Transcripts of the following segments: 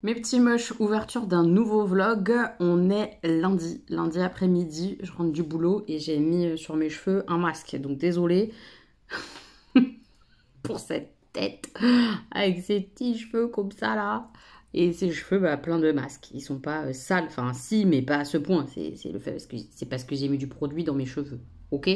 Mes petits moches, ouverture d'un nouveau vlog. On est lundi après-midi. Je rentre du boulot et j'ai mis sur mes cheveux un masque. Donc désolée pour cette tête avec ces petits cheveux comme ça là. Et ces cheveux plein de masques. Ils sont pas sales. Enfin si, mais pas à ce point. C'est le fait parce que c'est parce que j'ai mis du produit dans mes cheveux. Ok?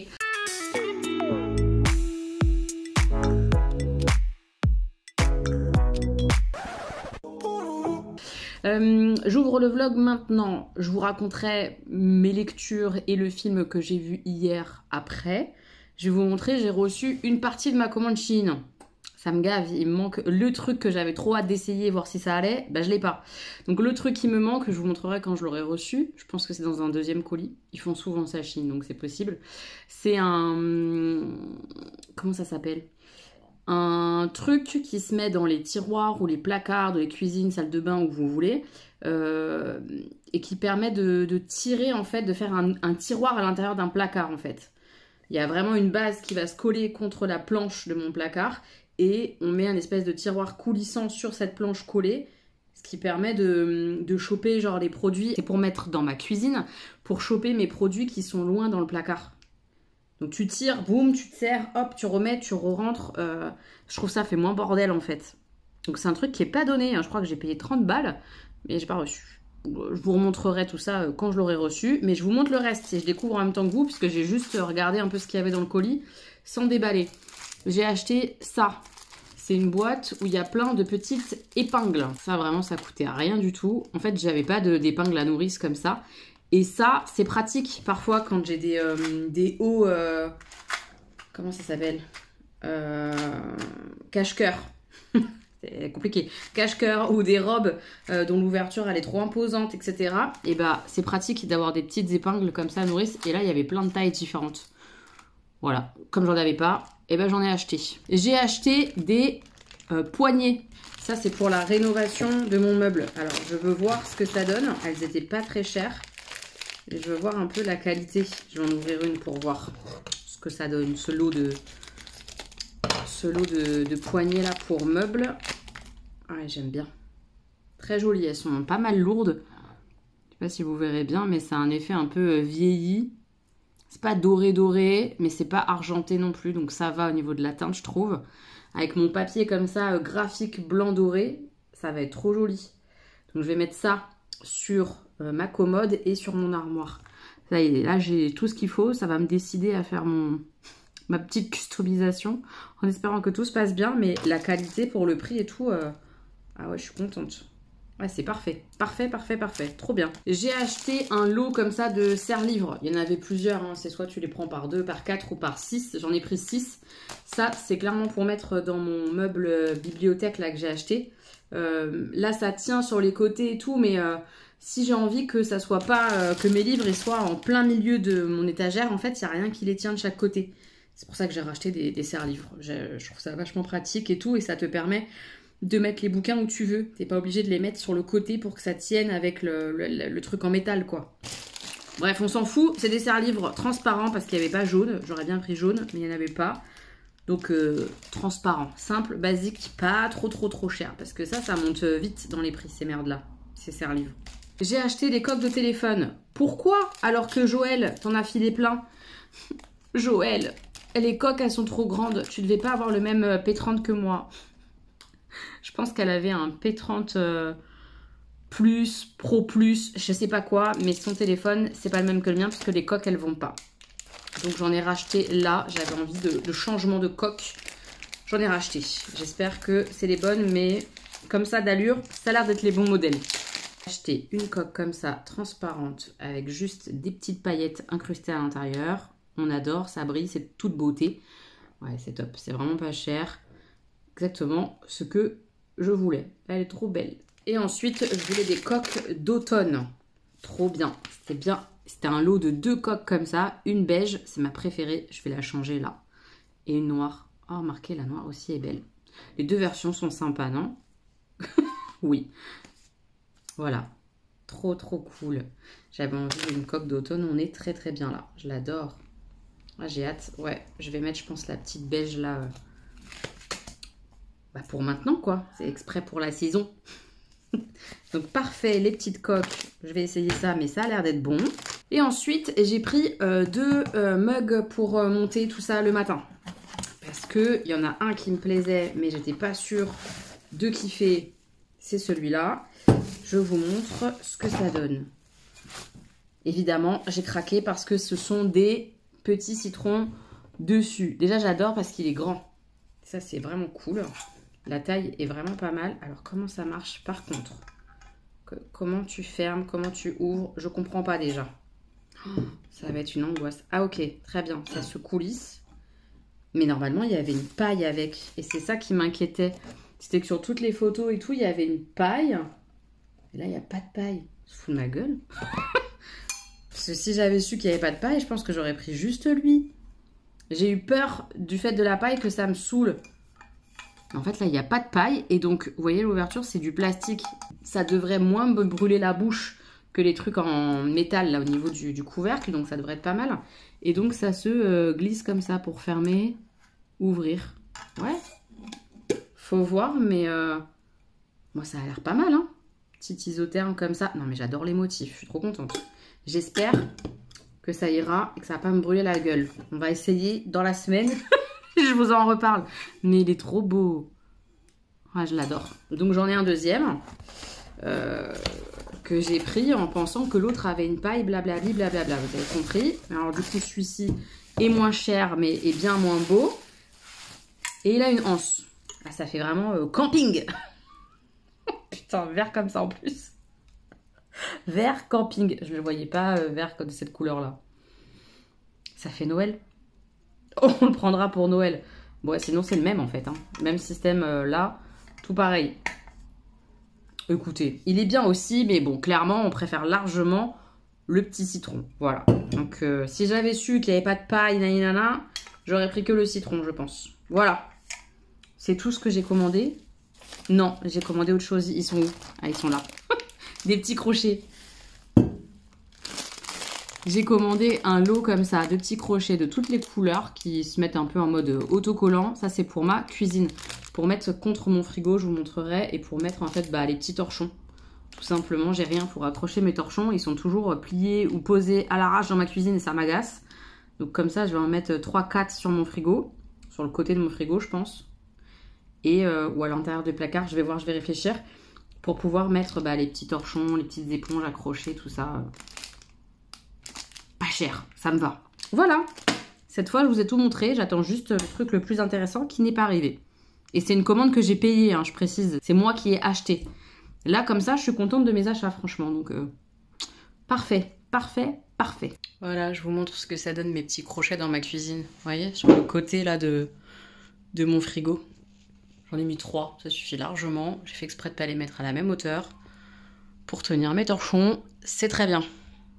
J'ouvre le vlog maintenant, je vous raconterai mes lectures et le film que j'ai vu hier après. Je vais vous montrer, j'ai reçu une partie de ma commande Chine. Ça me gave, il me manque le truc que j'avais trop hâte d'essayer, voir si ça allait, je l'ai pas. Donc le truc qui me manque, je vous montrerai quand je l'aurai reçu. Je pense que c'est dans un deuxième colis. Ils font souvent ça Chine, donc c'est possible. C'est un... Comment ça s'appelle ? Un truc qui se met dans les tiroirs ou les placards de les cuisines, salle de bain, où vous voulez, et qui permet de tirer, en fait, de faire un tiroir à l'intérieur d'un placard, en fait. Il y a vraiment une base qui va se coller contre la planche de mon placard, et on met un espèce de tiroir coulissant sur cette planche collée, ce qui permet de choper genre les produits. C'est pour mettre dans ma cuisine, pour choper mes produits qui sont loin dans le placard. Donc tu tires, boum, tu te sers, hop, tu remets, tu re-rentres. Je trouve ça fait moins bordel en fait. Donc c'est un truc qui est pas donné, hein. Je crois que j'ai payé 30 balles, mais j'ai pas reçu. Je vous remontrerai tout ça quand je l'aurai reçu, mais je vous montre le reste et je découvre en même temps que vous, puisque j'ai juste regardé un peu ce qu'il y avait dans le colis, sans déballer. J'ai acheté ça. C'est une boîte où il y a plein de petites épingles. Ça vraiment, ça coûtait rien du tout. En fait, j'avais pas d'épingles à nourrice comme ça. Et ça, c'est pratique parfois quand j'ai des hauts... comment ça s'appelle cache-cœur. C'est compliqué. Cache-cœur ou des robes dont l'ouverture elle est trop imposante, etc. Et c'est pratique d'avoir des petites épingles comme ça à nourrice. Et là, il y avait plein de tailles différentes. Voilà. Comme j'en avais pas, j'en ai acheté. J'ai acheté des poignées. Ça, c'est pour la rénovation de mon meuble. Alors, je veux voir ce que ça donne. Elles étaient pas très chères. Et je veux voir un peu la qualité. Je vais en ouvrir une pour voir ce que ça donne. Ce lot de poignées là pour meubles. Ouais, j'aime bien. Très jolies. Elles sont pas mal lourdes. Je sais pas si vous verrez bien, mais ça a un effet un peu vieilli. C'est pas doré, mais c'est pas argenté non plus. Donc ça va au niveau de la teinte, je trouve. Avec mon papier comme ça, graphique blanc doré, ça va être trop joli. Donc je vais mettre ça sur ma commode et sur mon armoire. Ça y est, là j'ai tout ce qu'il faut. Ça va me décider à faire ma petite customisation en espérant que tout se passe bien. Mais la qualité pour le prix et tout, ah ouais, je suis contente. Ouais, c'est parfait. Parfait. Trop bien. J'ai acheté un lot comme ça de serre-livres. Il y en avait plusieurs. Hein. C'est soit tu les prends par 2, par 4 ou par 6. J'en ai pris 6. Ça, c'est clairement pour mettre dans mon meuble bibliothèque là que j'ai acheté. Là, ça tient sur les côtés et tout, mais si j'ai envie que ça soit pas que mes livres ils soient en plein milieu de mon étagère, en fait, il n'y a rien qui les tient de chaque côté. C'est pour ça que j'ai racheté des serre-livres. Je trouve ça vachement pratique et tout, et ça te permet de mettre les bouquins où tu veux. T'es pas obligé de les mettre sur le côté pour que ça tienne avec le truc en métal, quoi. Bref, on s'en fout. C'est des serre-livres transparents parce qu'il n'y avait pas jaune. J'aurais bien pris jaune, mais il n'y en avait pas. Donc, transparent, simple, basique, pas trop cher. Parce que ça monte vite dans les prix, ces merdes-là, ces serre-livres. J'ai acheté des coques de téléphone. Pourquoi? Alors que Joël, t'en as filé plein. Joël, les coques, elles sont trop grandes. Tu devais pas avoir le même P30 que moi. Je pense qu'elle avait un P30 plus, Pro plus, je sais pas quoi. Mais son téléphone, c'est pas le même que le mien parce que les coques, elles vont pas. Donc j'en ai racheté là, j'avais envie de changement de coque. J'en ai racheté. J'espère que c'est les bonnes, mais comme ça d'allure, ça a l'air d'être les bons modèles. J'ai acheté une coque comme ça, transparente, avec juste des petites paillettes incrustées à l'intérieur. On adore, ça brille, c'est toute beauté. Ouais, c'est top, c'est vraiment pas cher. Exactement ce que je voulais. Elle est trop belle. Et ensuite, je voulais des coques d'automne. Trop bien, c'était bien. C'était un lot de 2 coques comme ça. Une beige, c'est ma préférée. Je vais la changer là. Et une noire. Oh, remarquez, la noire aussi est belle. Les 2 versions sont sympas, non? Oui. Voilà. Trop cool. J'avais envie d'une coque d'automne. On est très bien là. Je l'adore. Ah, j'ai hâte. Ouais, je vais mettre, je pense, la petite beige là. Pour maintenant, quoi. C'est exprès pour la saison. Donc parfait, les petites coques, je vais essayer ça, mais ça a l'air d'être bon. Et ensuite, j'ai pris 2 mugs pour monter tout ça le matin. Parce qu'il y en a un qui me plaisait, mais j'étais pas sûre de kiffer. C'est celui-là. Je vous montre ce que ça donne. Évidemment, j'ai craqué parce que ce sont des petits citrons dessus. Déjà, j'adore parce qu'il est grand. Ça, c'est vraiment cool. La taille est vraiment pas mal. Alors, comment ça marche par contre? Comment tu fermes? Comment tu ouvres? Je comprends pas déjà. Oh, ça va être une angoisse. Ah, ok, très bien. Ça se coulisse. Mais normalement, il y avait une paille avec. Et c'est ça qui m'inquiétait. C'était que sur toutes les photos et tout, il y avait une paille. Et là, il n'y a pas de paille. Se fout de ma gueule. Parce que si j'avais su qu'il n'y avait pas de paille, je pense que j'aurais pris juste lui. J'ai eu peur du fait de la paille que ça me saoule. En fait, là, il n'y a pas de paille. Et donc, vous voyez, l'ouverture, c'est du plastique. Ça devrait moins me brûler la bouche que les trucs en métal, là, au niveau du couvercle. Donc, ça devrait être pas mal. Et donc, ça se glisse comme ça pour fermer, ouvrir. Ouais. Faut voir, mais moi, ça a l'air pas mal, hein. Petit isotherme comme ça. Non, mais j'adore les motifs. Je suis trop contente. J'espère que ça ira et que ça va pas me brûler la gueule. On va essayer dans la semaine. Je vous en reparle. Mais il est trop beau. Ah, je l'adore. Donc, j'en ai un deuxième que j'ai pris en pensant que l'autre avait une paille, blablabli, blablabla. Vous avez compris. Alors, du coup, celui-ci est moins cher, mais est bien moins beau. Et il a une anse. Ah, ça fait vraiment camping. Putain, vert comme ça en plus. Vert camping. Je ne le voyais pas vert de cette couleur-là. Ça fait Noël. Oh, on le prendra pour Noël. Bon, sinon c'est le même en fait. Hein. Même système là. Tout pareil. Écoutez, il est bien aussi. Mais bon, clairement, on préfère largement le petit citron. Voilà. Donc, si j'avais su qu'il n'y avait pas de paille, nanana, j'aurais pris que le citron, je pense. Voilà. C'est tout ce que j'ai commandé. Non, j'ai commandé autre chose. Ils sont où? Ah, ils sont là. Des petits crochets. J'ai commandé un lot comme ça, de petits crochets de toutes les couleurs qui se mettent un peu en mode autocollant. Ça, c'est pour ma cuisine. Pour mettre contre mon frigo, je vous montrerai. Et pour mettre en fait les petits torchons. Tout simplement, j'ai rien pour accrocher mes torchons. Ils sont toujours pliés ou posés à l'arrache dans ma cuisine et ça m'agace. Donc comme ça, je vais en mettre 3-4 sur mon frigo. Sur le côté de mon frigo, je pense. Et ou à l'intérieur du placard, je vais voir, je vais réfléchir. Pour pouvoir mettre les petits torchons, les petites éponges accrochées, tout ça. Pas cher, ça me va. Voilà, cette fois je vous ai tout montré, j'attends juste le truc le plus intéressant qui n'est pas arrivé. Et c'est une commande que j'ai payée, hein, je précise, c'est moi qui ai acheté. Là comme ça je suis contente de mes achats franchement, donc parfait, parfait, parfait. Voilà, je vous montre ce que ça donne mes petits crochets dans ma cuisine. Vous voyez, sur le côté là de mon frigo. J'en ai mis 3, ça suffit largement. J'ai fait exprès de ne pas les mettre à la même hauteur pour tenir mes torchons. C'est très bien,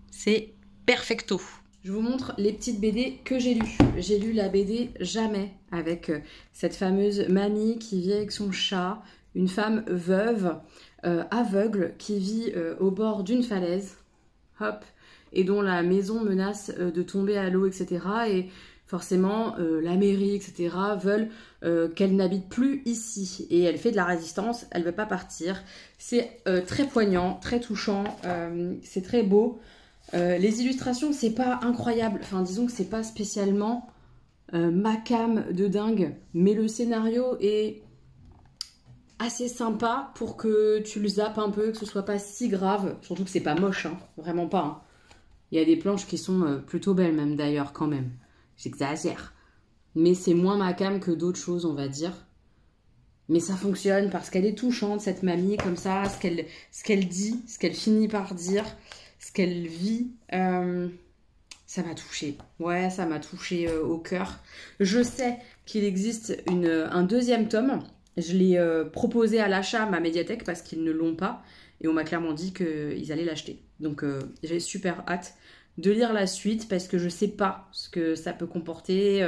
c'est perfecto. Je vous montre les petites BD que j'ai lues. J'ai lu la BD Jamais avec cette fameuse mamie qui vit avec son chat, une femme veuve, aveugle, qui vit au bord d'une falaise, hop, et dont la maison menace de tomber à l'eau, etc. Et forcément, la mairie, etc. veulent qu'elle n'habite plus ici. Et elle fait de la résistance, elle ne veut pas partir. C'est très poignant, très touchant, c'est très beau. Les illustrations, c'est pas incroyable. Enfin, disons que c'est pas spécialement ma cam de dingue. Mais le scénario est assez sympa pour que tu le zappes un peu, que ce soit pas si grave. Surtout que c'est pas moche, hein. Vraiment pas. Hein. Il y a des planches qui sont plutôt belles même d'ailleurs quand même. J'exagère. Mais c'est moins ma cam que d'autres choses, on va dire. Mais ça fonctionne parce qu'elle est touchante, cette mamie, comme ça, ce qu'elle dit, ce qu'elle finit par dire, ce qu'elle vit. Ça m'a touchée. Ouais, ça m'a touchée au cœur. Je sais qu'il existe un deuxième tome. Je l'ai proposé à l'achat à ma médiathèque parce qu'ils ne l'ont pas. Et on m'a clairement dit qu'ils allaient l'acheter. Donc j'ai super hâte de lire la suite parce que je sais pas ce que ça peut comporter.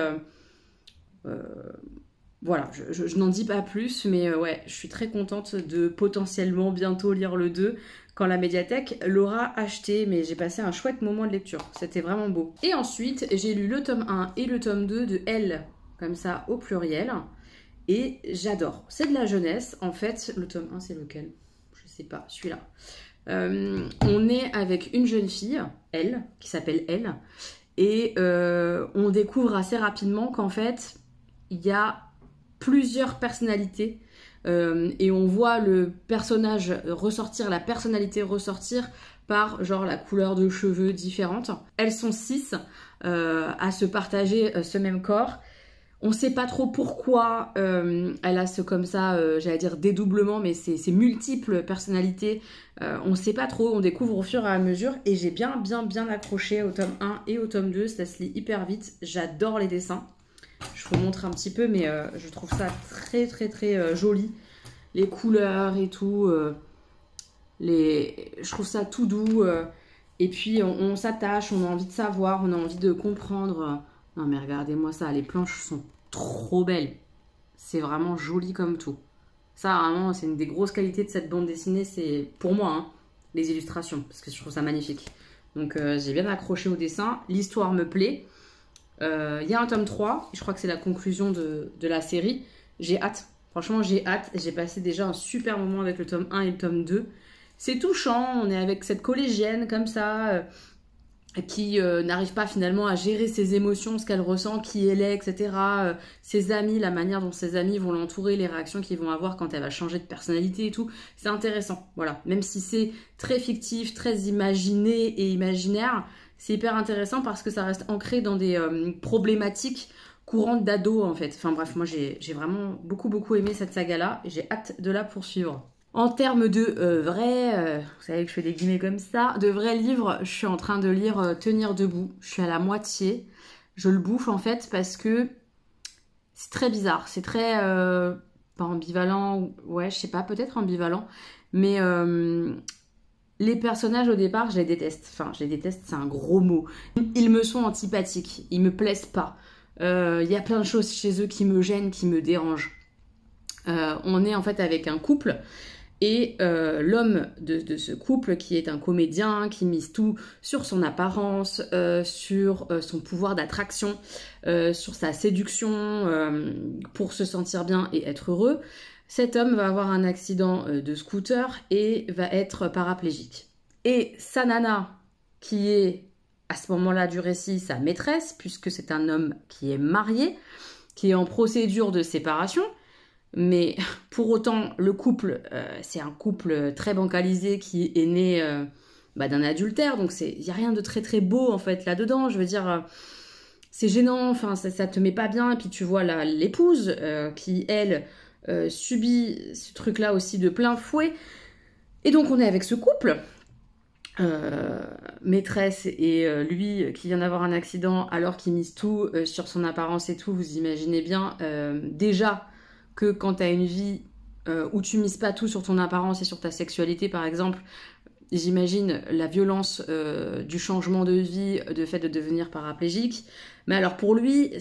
Voilà, je n'en dis pas plus, mais ouais, je suis très contente de potentiellement bientôt lire le 2 quand la médiathèque l'aura acheté, mais j'ai passé un chouette moment de lecture, c'était vraiment beau. Et ensuite, j'ai lu le tome 1 et le tome 2 de Elle, comme ça au pluriel, et j'adore. C'est de la jeunesse, en fait, le tome 1 c'est lequel? Je c'est pas celui-là. On est avec une jeune fille, elle, qui s'appelle Elle, et on découvre assez rapidement qu'en fait, il y a plusieurs personnalités et on voit le personnage ressortir, la personnalité ressortir par genre la couleur de cheveux différente. Elles sont 6 à se partager ce même corps. On sait pas trop pourquoi elle a ce comme ça, j'allais dire dédoublement, mais c'est multiples personnalités. On sait pas trop, on découvre au fur et à mesure. Et j'ai bien accroché au tome 1 et au tome 2. Ça se lit hyper vite. J'adore les dessins. Je vous montre un petit peu, mais je trouve ça très joli. Les couleurs et tout. Je trouve ça tout doux. Et puis on s'attache, on a envie de savoir, on a envie de comprendre. Non mais regardez-moi ça, les planches sont trop belles. C'est vraiment joli comme tout. Ça vraiment, c'est une des grosses qualités de cette bande dessinée, c'est pour moi, hein, les illustrations, parce que je trouve ça magnifique. Donc j'ai bien accroché au dessin, l'histoire me plaît. Il y a un tome 3, je crois que c'est la conclusion de la série. J'ai hâte, franchement j'ai hâte. J'ai passé déjà un super moment avec le tome 1 et le tome 2. C'est touchant, on est avec cette collégienne comme ça... qui n'arrive pas finalement à gérer ses émotions, ce qu'elle ressent, qui elle est, etc. Ses amis, la manière dont ses amis vont l'entourer, les réactions qu'ils vont avoir quand elle va changer de personnalité et tout. C'est intéressant, voilà. Même si c'est très fictif, très imaginé et imaginaire, c'est hyper intéressant parce que ça reste ancré dans des problématiques courantes d'ado en fait. Enfin bref, moi j'ai vraiment beaucoup aimé cette saga-là et j'ai hâte de la poursuivre. En termes de vrais, vous savez que je fais des guillemets comme ça, de vrais livres, je suis en train de lire Tenir debout. Je suis à la moitié. Je le bouffe en fait parce que c'est très bizarre. C'est très, pas ambivalent, ouais, je sais pas, peut-être ambivalent. Mais les personnages au départ, je les déteste. Enfin, je les déteste, c'est un gros mot. Ils me sont antipathiques, ils me plaisent pas. Il y a plein de choses chez eux qui me gênent, qui me dérangent. On est en fait avec un couple. Et l'homme de ce couple, qui est un comédien, qui mise tout sur son apparence, sur son pouvoir d'attraction, sur sa séduction pour se sentir bien et être heureux, cet homme va avoir un accident de scooter et va être paraplégique. Et sa nana, qui est à ce moment-là du récit sa maîtresse, puisque c'est un homme qui est marié, qui est en procédure de séparation, mais pour autant, le couple, c'est un couple très bancalisé qui est né d'un adultère, donc il n'y a rien de très beau en fait là-dedans. Je veux dire, c'est gênant, enfin ça te met pas bien. Et puis tu vois l'épouse qui, elle, subit ce truc-là aussi de plein fouet. Et donc on est avec ce couple, maîtresse et lui qui vient d'avoir un accident alors qu'il mise tout sur son apparence et tout. Vous imaginez bien déjà que quand tu as une vie où tu mises pas tout sur ton apparence et sur ta sexualité par exemple, j'imagine la violence du changement de vie, de fait de devenir paraplégique. Mais alors pour lui,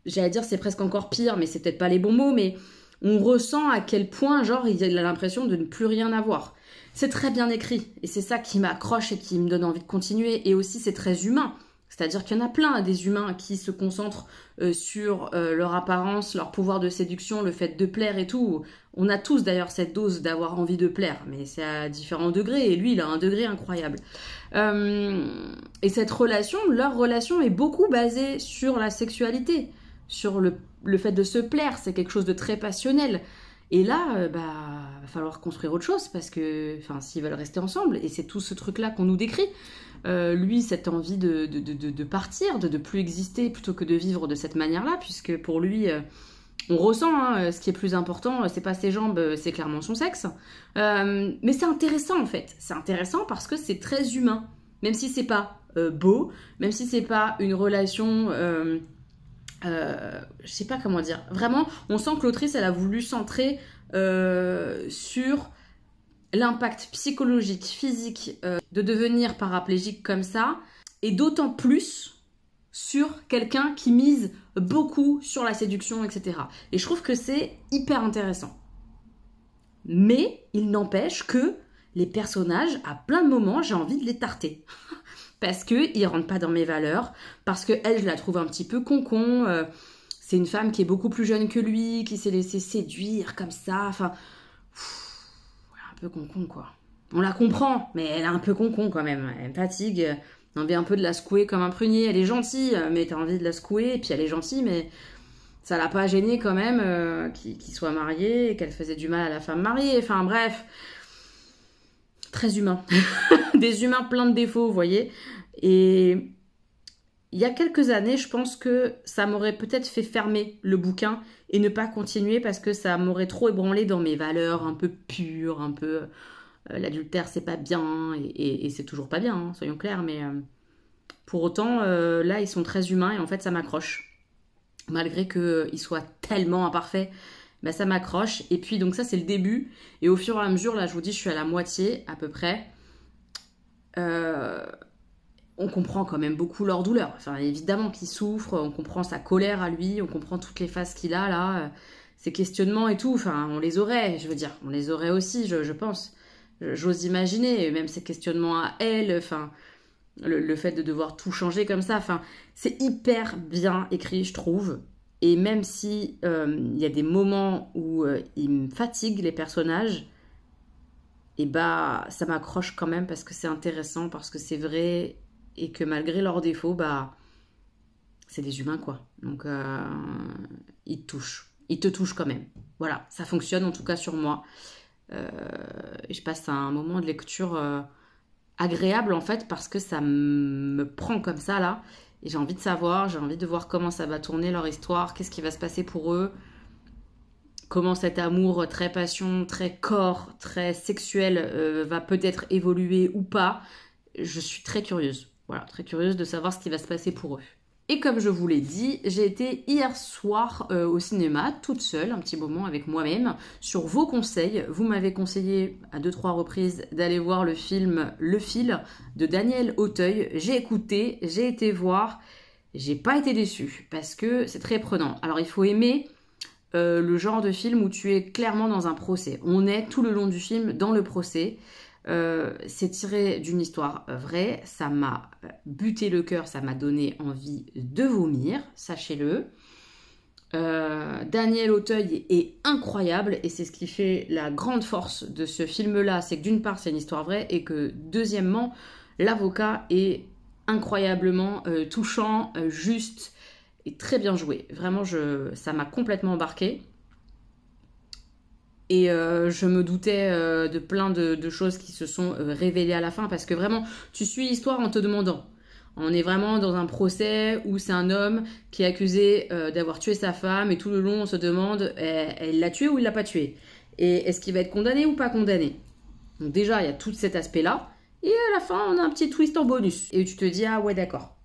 j'allais dire c'est presque encore pire, mais c'est peut-être pas les bons mots, mais on ressent à quel point genre il a l'impression de ne plus rien avoir. C'est très bien écrit et c'est ça qui m'accroche et qui me donne envie de continuer. Et aussi c'est très humain. C'est-à-dire qu'il y en a plein des humains qui se concentrent sur leur apparence, leur pouvoir de séduction, le fait de plaire et tout. On a tous d'ailleurs cette dose d'avoir envie de plaire, mais c'est à différents degrés. Et lui, il a un degré incroyable. Et cette relation, leur relation est beaucoup basée sur la sexualité, sur le fait de se plaire. C'est quelque chose de très passionnel. Et là, va falloir construire autre chose parce que, s'ils veulent rester ensemble, et c'est tout ce truc-là qu'on nous décrit. Lui, cette envie de partir, de plus exister plutôt que de vivre de cette manière-là, puisque pour lui, on ressent ce qui est plus important, c'est pas ses jambes, c'est clairement son sexe. Mais c'est intéressant en fait, c'est intéressant parce que c'est très humain, même si c'est pas beau, même si c'est pas une relation, je sais pas comment dire. Vraiment, on sent que l'autrice, elle a voulu centrer sur l'impact psychologique, physique de devenir paraplégique comme ça, et d'autant plus sur quelqu'un qui mise beaucoup sur la séduction, etc. Et je trouve que c'est hyper intéressant. Mais il n'empêche que les personnages, à plein de moments, j'ai envie de les tarter. Parce qu'ils ne rentrent pas dans mes valeurs, parce qu'elle, je la trouve un petit peu con-con. C'est une femme qui est beaucoup plus jeune que lui, qui s'est laissée séduire comme ça, enfin... peu con-con, quoi. On la comprend, mais elle est un peu con-con quand même. Elle me fatigue. On a envie un peu de la secouer comme un prunier. Elle est gentille, mais t'as envie de la secouer. Et puis elle est gentille, mais ça l'a pas gênée quand même qu'il soit marié et qu'elle faisait du mal à la femme mariée. Enfin bref, très humain. Des humains pleins de défauts, vous voyez. Et il y a quelques années, je pense que ça m'aurait peut-être fait fermer le bouquin et ne pas continuer parce que ça m'aurait trop ébranlé dans mes valeurs un peu pures, un peu... l'adultère, c'est pas bien, et c'est toujours pas bien, hein, soyons clairs, mais pour autant, là, ils sont très humains et en fait, ça m'accroche. Malgré qu'ils soient tellement imparfaits, bah, ça m'accroche. Et puis, donc ça, c'est le début. Et au fur et à mesure, là, je vous dis, je suis à la moitié, à peu près. On comprend quand même beaucoup leur douleur. Enfin, évidemment qu'ils souffrent, on comprend sa colère à lui, on comprend toutes les phases qu'il a, là, ses questionnements et tout. Enfin, on les aurait, je veux dire, on les aurait aussi, je pense. J'ose imaginer, même ses questionnements à elle, enfin, le fait de devoir tout changer comme ça, enfin, c'est hyper bien écrit, je trouve. Et même si y a des moments où ils me fatiguent, les personnages, et bah, ça m'accroche quand même parce que c'est intéressant, parce que c'est vrai, et que malgré leurs défauts, bah, c'est des humains, quoi. Donc, ils te touchent. Ils te touchent quand même. Voilà, ça fonctionne en tout cas sur moi. Je passe un moment de lecture agréable en fait parce que ça me prend comme ça là et j'ai envie de savoir, j'ai envie de voir comment ça va tourner leur histoire, qu'est-ce qui va se passer pour eux, comment cet amour très passion, très corps, très sexuel va peut-être évoluer ou pas. Je suis très curieuse, voilà, très curieuse de savoir ce qui va se passer pour eux. Et comme je vous l'ai dit, j'ai été hier soir au cinéma, toute seule, un petit moment avec moi-même, sur vos conseils. Vous m'avez conseillé à 2-3 reprises d'aller voir le film Le Fil de Daniel Auteuil. J'ai écouté, j'ai été voir, j'ai pas été déçue parce que c'est très prenant. Alors il faut aimer le genre de film où tu es clairement dans un procès. On est tout le long du film dans le procès. C'est tiré d'une histoire vraie, ça m'a buté le cœur, ça m'a donné envie de vomir, sachez-le. Daniel Auteuil est incroyable et c'est ce qui fait la grande force de ce film-là, c'est que d'une part c'est une histoire vraie et que deuxièmement l'avocat est incroyablement touchant, juste et très bien joué. Vraiment, ça m'a complètement embarqué. Et je me doutais de plein de choses qui se sont révélées à la fin parce que vraiment, tu suis l'histoire en te demandant. On est vraiment dans un procès où c'est un homme qui est accusé d'avoir tué sa femme et tout le long, on se demande, elle l'a tué ou il l'a pas tué? Et est-ce qu'il va être condamné ou pas condamné? Donc déjà, il y a tout cet aspect-là. Et à la fin, on a un petit twist en bonus. Et tu te dis, ah ouais, d'accord.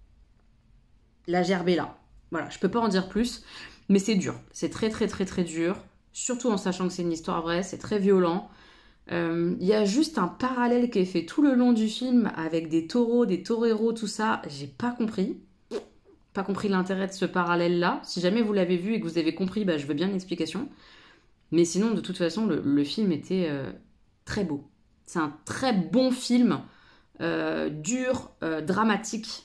La gerbe est là. Voilà, je peux pas en dire plus, mais c'est dur. C'est très, très, très, très dur. Surtout en sachant que c'est une histoire vraie, c'est très violent. Il y a juste un parallèle qui est fait tout le long du film avec des taureaux, des toreros, tout ça. J'ai pas compris. Pas compris l'intérêt de ce parallèle-là. Si jamais vous l'avez vu et que vous avez compris, bah, je veux bien une explication. Mais sinon, de toute façon, le film était très beau. C'est un très bon film, dur, dramatique.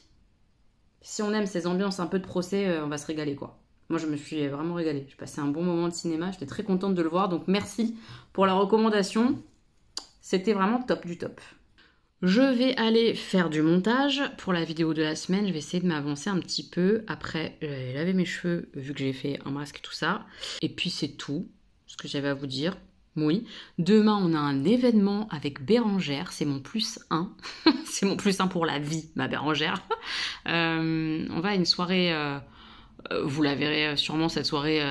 Si on aime ces ambiances un peu de procès, on va se régaler, quoi. Moi, je me suis vraiment régalée. J'ai passé un bon moment de cinéma. J'étais très contente de le voir. Donc, merci pour la recommandation. C'était vraiment top du top. Je vais aller faire du montage pour la vidéo de la semaine. Je vais essayer de m'avancer un petit peu. Après, j'ai lavé mes cheveux vu que j'ai fait un masque et tout ça. Et puis, c'est tout ce que j'avais à vous dire. Oui. Demain, on a un événement avec Bérangère. C'est mon +1. C'est mon +1 pour la vie, ma Bérangère. On va à une soirée... vous la verrez sûrement cette soirée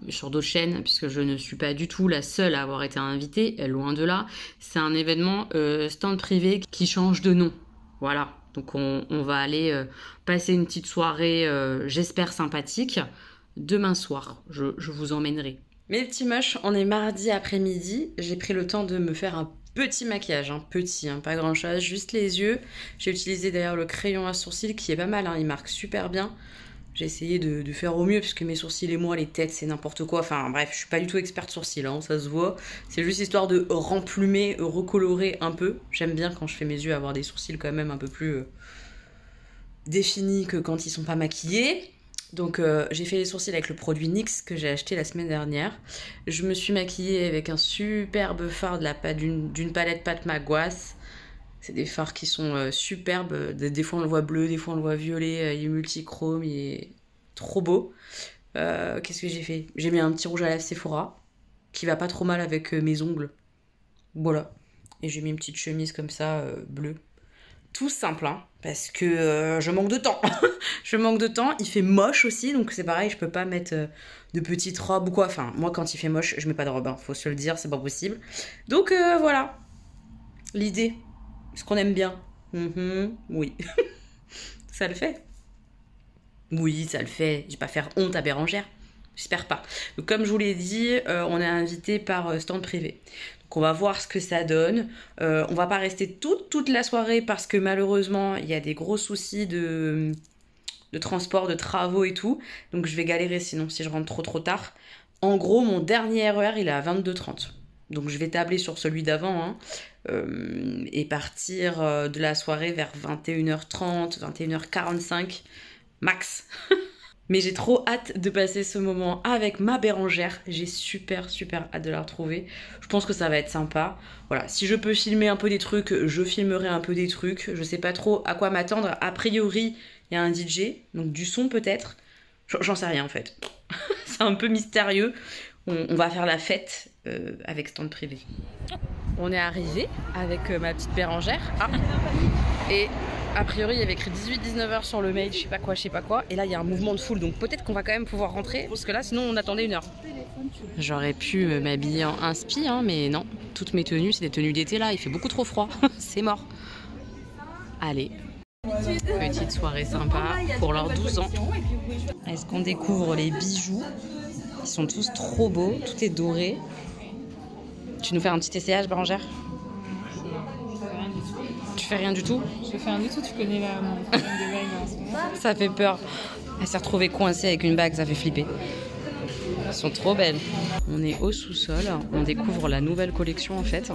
sur d'autres chaînes, puisque je ne suis pas du tout la seule à avoir été invitée, loin de là. C'est un événement stand privé qui change de nom. Voilà, donc on va aller passer une petite soirée, j'espère sympathique, demain soir. Je vous emmènerai. Mes petits moches, on est mardi après-midi. J'ai pris le temps de me faire un petit maquillage, petit, pas grand chose, juste les yeux. J'ai utilisé d'ailleurs le crayon à sourcils qui est pas mal, il marque super bien. J'ai essayé de faire au mieux, puisque mes sourcils et moi, les têtes, c'est n'importe quoi. Enfin bref, je suis pas du tout experte sourcils, ça se voit. C'est juste histoire de remplumer, recolorer un peu. J'aime bien quand je fais mes yeux avoir des sourcils quand même un peu plus définis que quand ils sont pas maquillés. Donc j'ai fait les sourcils avec le produit NYX que j'ai acheté la semaine dernière. Je me suis maquillée avec un superbe fard d'une palette Pat McGrath. C'est des fards qui sont superbes. Des fois on le voit bleu, des fois on le voit violet. Il est multichrome, il est trop beau. Qu'est-ce que j'ai fait? J'ai mis un petit rouge à lèvres Sephora qui va pas trop mal avec mes ongles. Voilà. Et j'ai mis une petite chemise comme ça, bleue. Tout simple, hein, parce que je manque de temps. Je manque de temps, il fait moche aussi, donc c'est pareil, je peux pas mettre de petites robes ou quoi. Enfin, moi quand il fait moche, je mets pas de robe, hein, faut se le dire, c'est pas possible. Donc voilà, l'idée, ce qu'on aime bien. Oui, ça le fait. Oui, ça le fait, je vais pas faire honte à Bérangère, j'espère pas. Donc comme je vous l'ai dit, on est invité par stand privé. Donc on va voir ce que ça donne. On va pas rester toute la soirée parce que malheureusement il y a des gros soucis de transport, de travaux et tout. Donc je vais galérer sinon si je rentre trop tard. En gros mon dernier RER il est à 22h30. Donc je vais tabler sur celui d'avant hein, et partir de la soirée vers 21h30, 21h45 max. Mais j'ai trop hâte de passer ce moment avec ma Bérangère. J'ai super hâte de la retrouver. Je pense que ça va être sympa. Voilà, si je peux filmer un peu des trucs, je filmerai un peu des trucs. Je sais pas trop à quoi m'attendre. A priori, il y a un DJ, donc du son peut-être. J'en sais rien en fait. C'est un peu mystérieux. On va faire la fête avec stand privé. On est arrivé avec ma petite Bérangère. Ah. Et a priori, il y avait écrit 18-19h sur le mail, je sais pas quoi. Et là, il y a un mouvement de foule, donc peut-être qu'on va quand même pouvoir rentrer, parce que là, sinon, on attendait 1 heure. J'aurais pu m'habiller en inspi, hein, mais non. Toutes mes tenues, c'est des tenues d'été, là. Il fait beaucoup trop froid. C'est mort. Allez. Petite soirée sympa pour leurs 12 ans. Est-ce qu'on découvre les bijoux? Ils sont tous trop beaux. Tout est doré. Tu nous fais un petit essayage, Bérangère? Tu fais rien du tout? Je fais rien du tout, tu connais mon problème de bague. Ça fait peur. Elle s'est retrouvée coincée avec une bague, ça fait flipper. Elles sont trop belles. On est au sous-sol, on découvre la nouvelle collection en fait.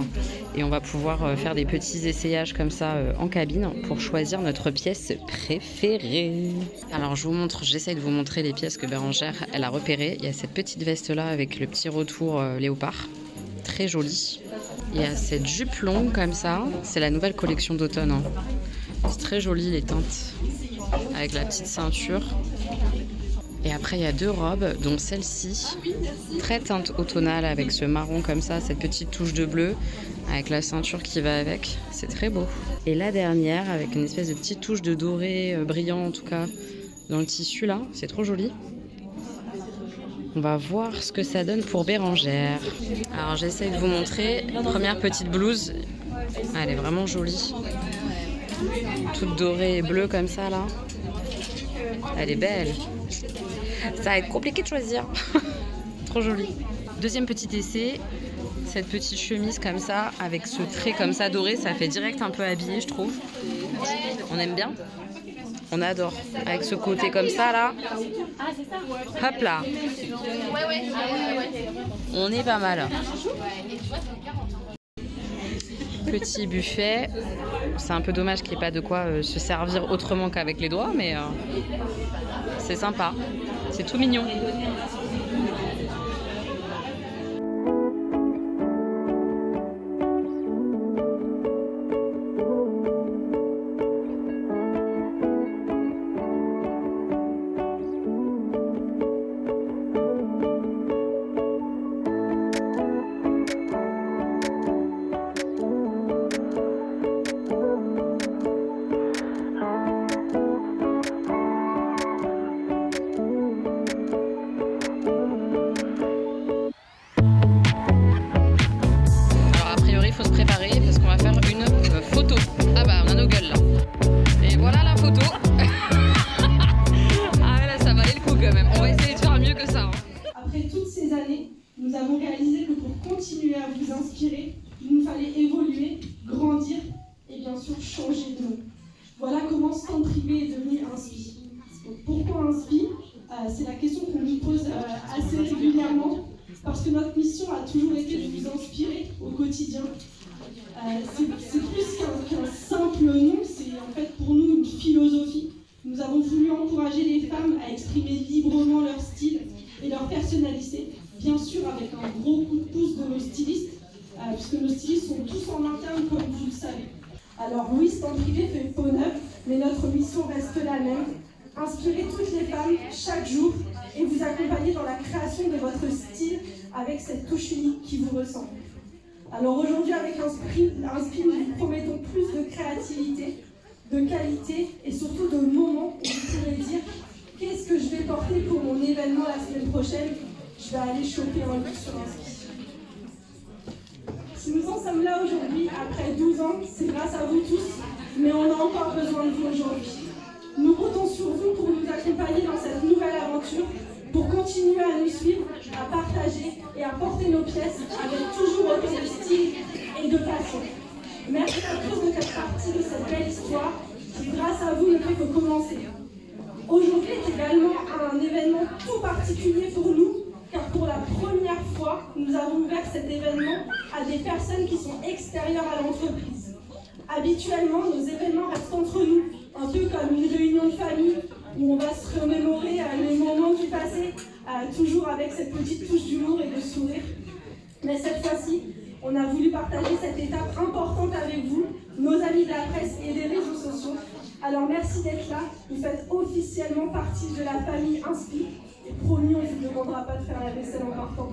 Et on va pouvoir faire des petits essayages comme ça en cabine pour choisir notre pièce préférée. Alors je vous montre, j'essaye de vous montrer les pièces que Bérangère elle a repérées. Il y a cette petite veste là avec le petit retour léopard. Très jolie. Il y a cette jupe longue comme ça, c'est la nouvelle collection d'automne. Hein. C'est très joli les teintes, avec la petite ceinture. Et après il y a 2 robes, dont celle-ci, très teinte automnale avec ce marron comme ça, cette petite touche de bleu, avec la ceinture qui va avec. C'est très beau. Et la dernière, avec une espèce de petite touche de doré brillant en tout cas, dans le tissu là, c'est trop joli. On va voir ce que ça donne pour Bérangère. Alors j'essaie de vous montrer. Première petite blouse. Elle est vraiment jolie. Toute dorée et bleue comme ça là. Elle est belle. Ça va être compliqué de choisir. Trop jolie. Deuxième petit essai. Cette petite chemise comme ça, avec ce trait comme ça doré, ça fait direct un peu habillé je trouve. On aime bien. On adore. Avec ce côté comme ça là. Hop là. On est pas mal. Petit buffet. C'est un peu dommage qu'il n'y ait pas de quoi se servir autrement qu'avec les doigts, mais c'est sympa. C'est tout mignon. Voilà comment stand privé est devenu Inspi. Pourquoi Inspi? C'est la question qu'on nous pose assez régulièrement, parce que notre mission a toujours été de vous inspirer au quotidien. C'est plus qu'un simple nom, c'est en fait pour nous une philosophie. Nous avons voulu encourager les femmes à exprimer Alors oui, ce temps privé fait peau neuve, mais notre mission reste la même. Inspirer toutes les femmes chaque jour et vous accompagner dans la création de votre style avec cette touche unique qui vous ressemble. Alors aujourd'hui, avec Inspire, nous vous promettons plus de créativité, de qualité et surtout de moments où vous pourrez dire « Qu'est-ce que je vais porter pour mon événement la semaine prochaine ? Je vais aller choper un look sur Inspire. » Si nous en sommes là aujourd'hui, après 12 ans, c'est grâce à vous tous, mais on a encore besoin de vous aujourd'hui. Nous comptons sur vous pour nous accompagner dans cette nouvelle aventure, pour continuer à nous suivre, à partager et à porter nos pièces avec toujours autant de style et de passion. Merci à tous de faire partie de cette belle histoire qui, grâce à vous, ne fait que commencer. Aujourd'hui est également un événement tout particulier pour nous, car pour la première fois, nous avons ouvert cet événement à des personnes qui sont extérieures à l'entreprise. Habituellement, nos événements restent entre nous, un peu comme une réunion de famille où on va se remémorer les moments du passé, toujours avec cette petite touche d'humour et de sourire. Mais cette fois-ci, on a voulu partager cette étape importante avec vous, nos amis de la presse et des réseaux sociaux. Alors merci d'être là, vous faites officiellement partie de la famille Inspire. Et promis, on ne vous demandera pas de faire la vaisselle en partant.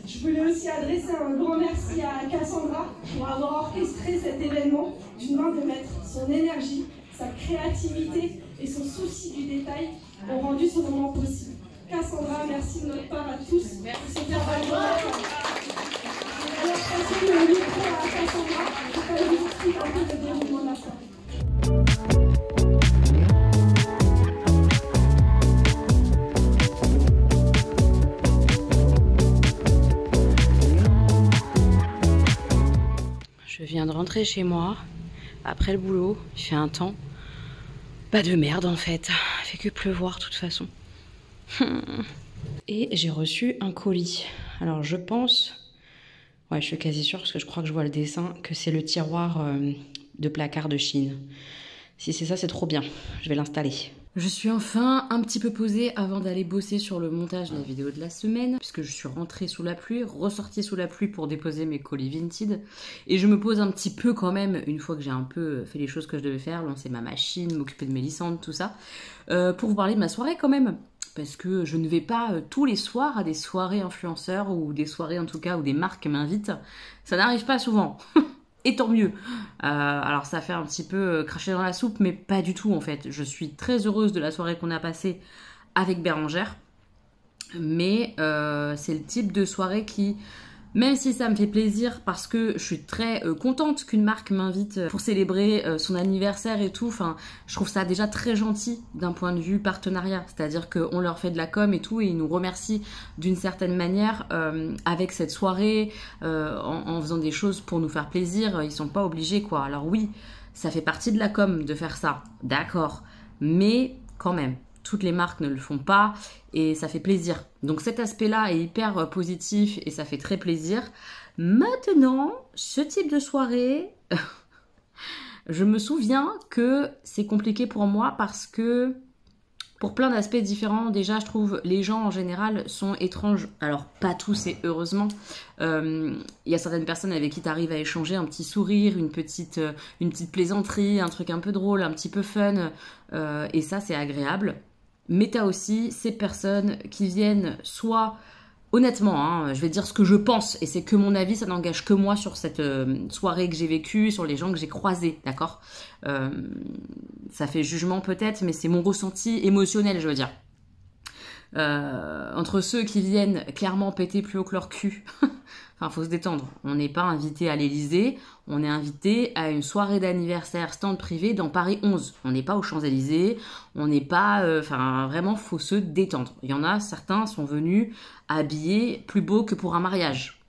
Je voulais aussi adresser un grand merci à Cassandra pour avoir orchestré cet événement d'une main de maître. Son énergie, sa créativité et son souci du détail ont rendu ce moment possible. Cassandra, merci de notre part à tous. Merci. Alors, passez le micro à Cassandra pour qu'elle vous explique un peu le déroulement de la soirée. Je viens de rentrer chez moi, après le boulot, il fait un temps, pas de merde en fait, il fait que pleuvoir de toute façon. Et j'ai reçu un colis, alors je pense, ouais je suis quasi sûre parce que je crois que je vois le dessin, que c'est le tiroir de placard de Chine. Si c'est ça, c'est trop bien, je vais l'installer. Je suis enfin un petit peu posée avant d'aller bosser sur le montage de la vidéo de la semaine, puisque je suis rentrée sous la pluie, ressortie sous la pluie pour déposer mes colis Vinted. Et je me pose un petit peu quand même, une fois que j'ai un peu fait les choses que je devais faire, lancer ma machine, m'occuper de mes licences, tout ça, pour vous parler de ma soirée quand même. Parce que je ne vais pas tous les soirs à des soirées influenceurs, ou des soirées en tout cas où des marques m'invitent. Ça n'arrive pas souvent. Et tant mieux. Alors ça fait un petit peu cracher dans la soupe, mais pas du tout en fait. Je suis très heureuse de la soirée qu'on a passée avec Bérangère. Mais c'est le type de soirée qui, même si ça me fait plaisir parce que je suis très contente qu'une marque m'invite pour célébrer son anniversaire et tout, enfin, je trouve ça déjà très gentil d'un point de vue partenariat. C'est-à-dire qu'on leur fait de la com et tout et ils nous remercient d'une certaine manière avec cette soirée, en faisant des choses pour nous faire plaisir. Ils sont pas obligés quoi. Alors oui, ça fait partie de la com de faire ça, d'accord. Mais quand même, toutes les marques ne le font pas et ça fait plaisir. Donc cet aspect-là est hyper positif et ça fait très plaisir. Maintenant, ce type de soirée, je me souviens que c'est compliqué pour moi parce que pour plein d'aspects différents, déjà je trouve les gens en général sont étranges. Alors pas tous et heureusement. Il y a certaines personnes avec qui tu arrives à échanger un petit sourire, une petite plaisanterie, un truc un peu drôle, un petit peu fun. Et ça c'est agréable. Mais t'as aussi ces personnes qui viennent soit, honnêtement, hein, je vais dire ce que je pense, et c'est que mon avis, ça n'engage que moi sur cette soirée que j'ai vécue, sur les gens que j'ai croisés, d'accord. Ça fait jugement peut-être, mais c'est mon ressenti émotionnel, je veux dire. Entre ceux qui viennent clairement péter plus haut que leur cul, enfin faut se détendre, on n'est pas invité à l'Elysée, on est invité à une soirée d'anniversaire stand privé dans Paris 11, on n'est pas aux Champs-Élysées, on n'est pas, enfin vraiment faut se détendre. Il y en a, certains sont venus habillés plus beau que pour un mariage.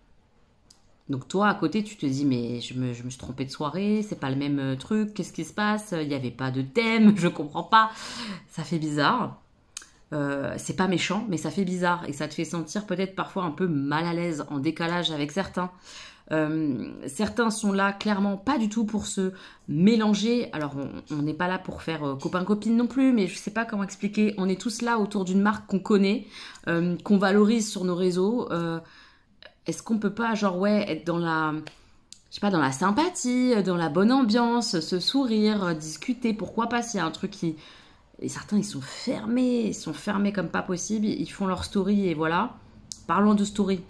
Donc toi à côté tu te dis mais je me suis trompée de soirée, c'est pas le même truc, qu'est-ce qui se passe, il n'y avait pas de thème, je comprends pas, ça fait bizarre. C'est pas méchant, mais ça fait bizarre et ça te fait sentir peut-être parfois un peu mal à l'aise, en décalage avec certains. Certains sont là clairement pas du tout pour se mélanger. Alors on n'est pas là pour faire copain-copine non plus, mais je sais pas comment expliquer. On est tous là autour d'une marque qu'on connaît, qu'on valorise sur nos réseaux. Est-ce qu'on peut pas genre ouais être dans je sais pas, dans la sympathie, dans la bonne ambiance, se sourire, discuter, pourquoi pas s'il y a un truc qui... Et certains, ils sont fermés comme pas possible, ils font leur story et voilà. Parlons de story.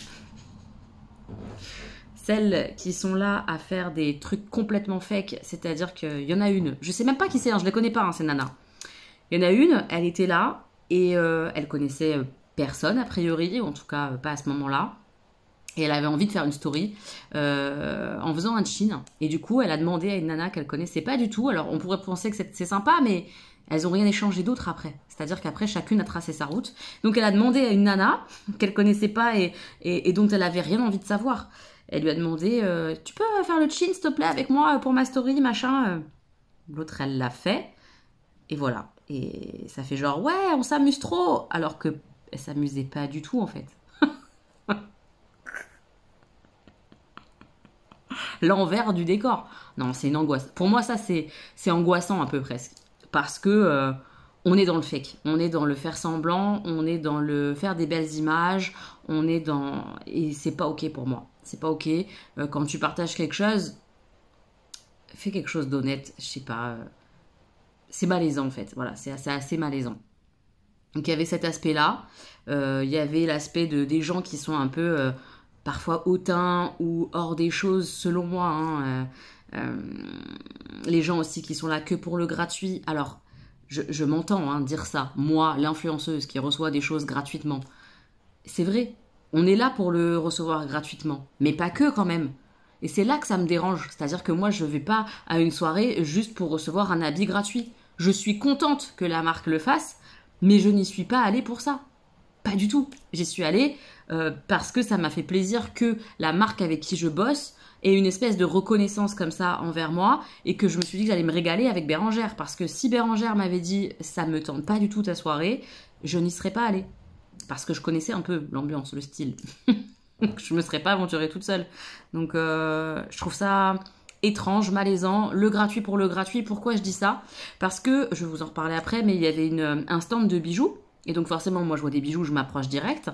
Celles qui sont là à faire des trucs complètement fake, c'est-à-dire qu'il y en a une, je sais même pas qui c'est, je les connais pas, hein, ces nanas. Il y en a une, elle était là et elle connaissait personne a priori, ou en tout cas pas à ce moment-là. Et elle avait envie de faire une story en faisant un chin. Et du coup, elle a demandé à une nana qu'elle connaissait pas du tout. Alors, on pourrait penser que c'est sympa, mais elles ont rien échangé d'autre après. C'est-à-dire qu'après, chacune a tracé sa route. Donc, elle a demandé à une nana qu'elle connaissait pas et dont elle avait rien envie de savoir. Elle lui a demandé tu peux faire le chin, s'il te plaît, avec moi pour ma story, machin. L'autre, elle l'a fait. Et voilà. Et ça fait genre, ouais, on s'amuse trop. Alors que elle s'amusait pas du tout, en fait. L'envers du décor. Non, c'est une angoisse. Pour moi, ça, c'est angoissant un peu presque. Parce que on est dans le fake. On est dans le faire semblant. On est dans le faire des belles images. On est dans... Et c'est pas OK pour moi. C'est pas OK. Quand tu partages quelque chose, fais quelque chose d'honnête. Je sais pas. C'est malaisant, en fait. Voilà, c'est assez malaisant. Donc, il y avait cet aspect-là. Il y avait l'aspect des gens qui sont un peu... parfois hautains ou hors des choses, selon moi. Hein, les gens aussi qui sont là que pour le gratuit. Alors, je m'entends hein, dire ça. Moi, l'influenceuse qui reçoit des choses gratuitement. C'est vrai, on est là pour le recevoir gratuitement. Mais pas que quand même. Et c'est là que ça me dérange. C'est-à-dire que moi, je ne vais pas à une soirée juste pour recevoir un habit gratuit. Je suis contente que la marque le fasse, mais je n'y suis pas allée pour ça. Pas du tout. J'y suis allée parce que ça m'a fait plaisir que la marque avec qui je bosse ait une espèce de reconnaissance comme ça envers moi et que je me suis dit que j'allais me régaler avec Bérangère. Parce que si Bérangère m'avait dit « ça me tente pas du tout ta soirée », je n'y serais pas allée. Parce que je connaissais un peu l'ambiance, le style. Je me serais pas aventurée toute seule. Donc je trouve ça étrange, malaisant. Le gratuit pour le gratuit, pourquoi je dis ça? Parce que, je vais vous en reparler après, mais il y avait un stand de bijoux. Et donc forcément, moi je vois des bijoux, je m'approche direct.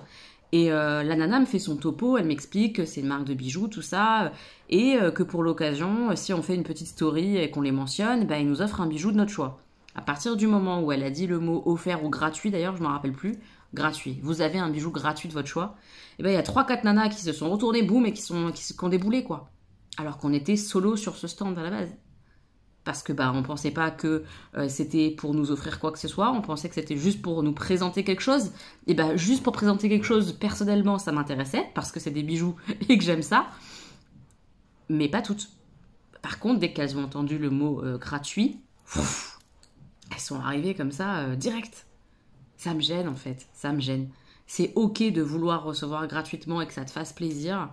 Et la nana me fait son topo, elle m'explique que c'est une marque de bijoux, tout ça. Et que pour l'occasion, si on fait une petite story et qu'on les mentionne, bah, ils nous offrent un bijou de notre choix. À partir du moment où elle a dit le mot offert ou gratuit, d'ailleurs je ne me rappelle plus, gratuit. Vous avez un bijou gratuit de votre choix. Et ben il y a 3-4 nanas qui se sont retournées, boum, et qui ont déboulé, quoi. Alors qu'on était solo sur ce stand à la base. Parce que bah on pensait pas que c'était pour nous offrir quoi que ce soit, on pensait que c'était juste pour nous présenter quelque chose. Et bah juste pour présenter quelque chose, personnellement, ça m'intéressait, parce que c'est des bijoux et que j'aime ça. Mais pas toutes. Par contre, dès qu'elles ont entendu le mot gratuit, elles sont arrivées comme ça, direct. Ça me gêne en fait, ça me gêne. C'est ok de vouloir recevoir gratuitement et que ça te fasse plaisir,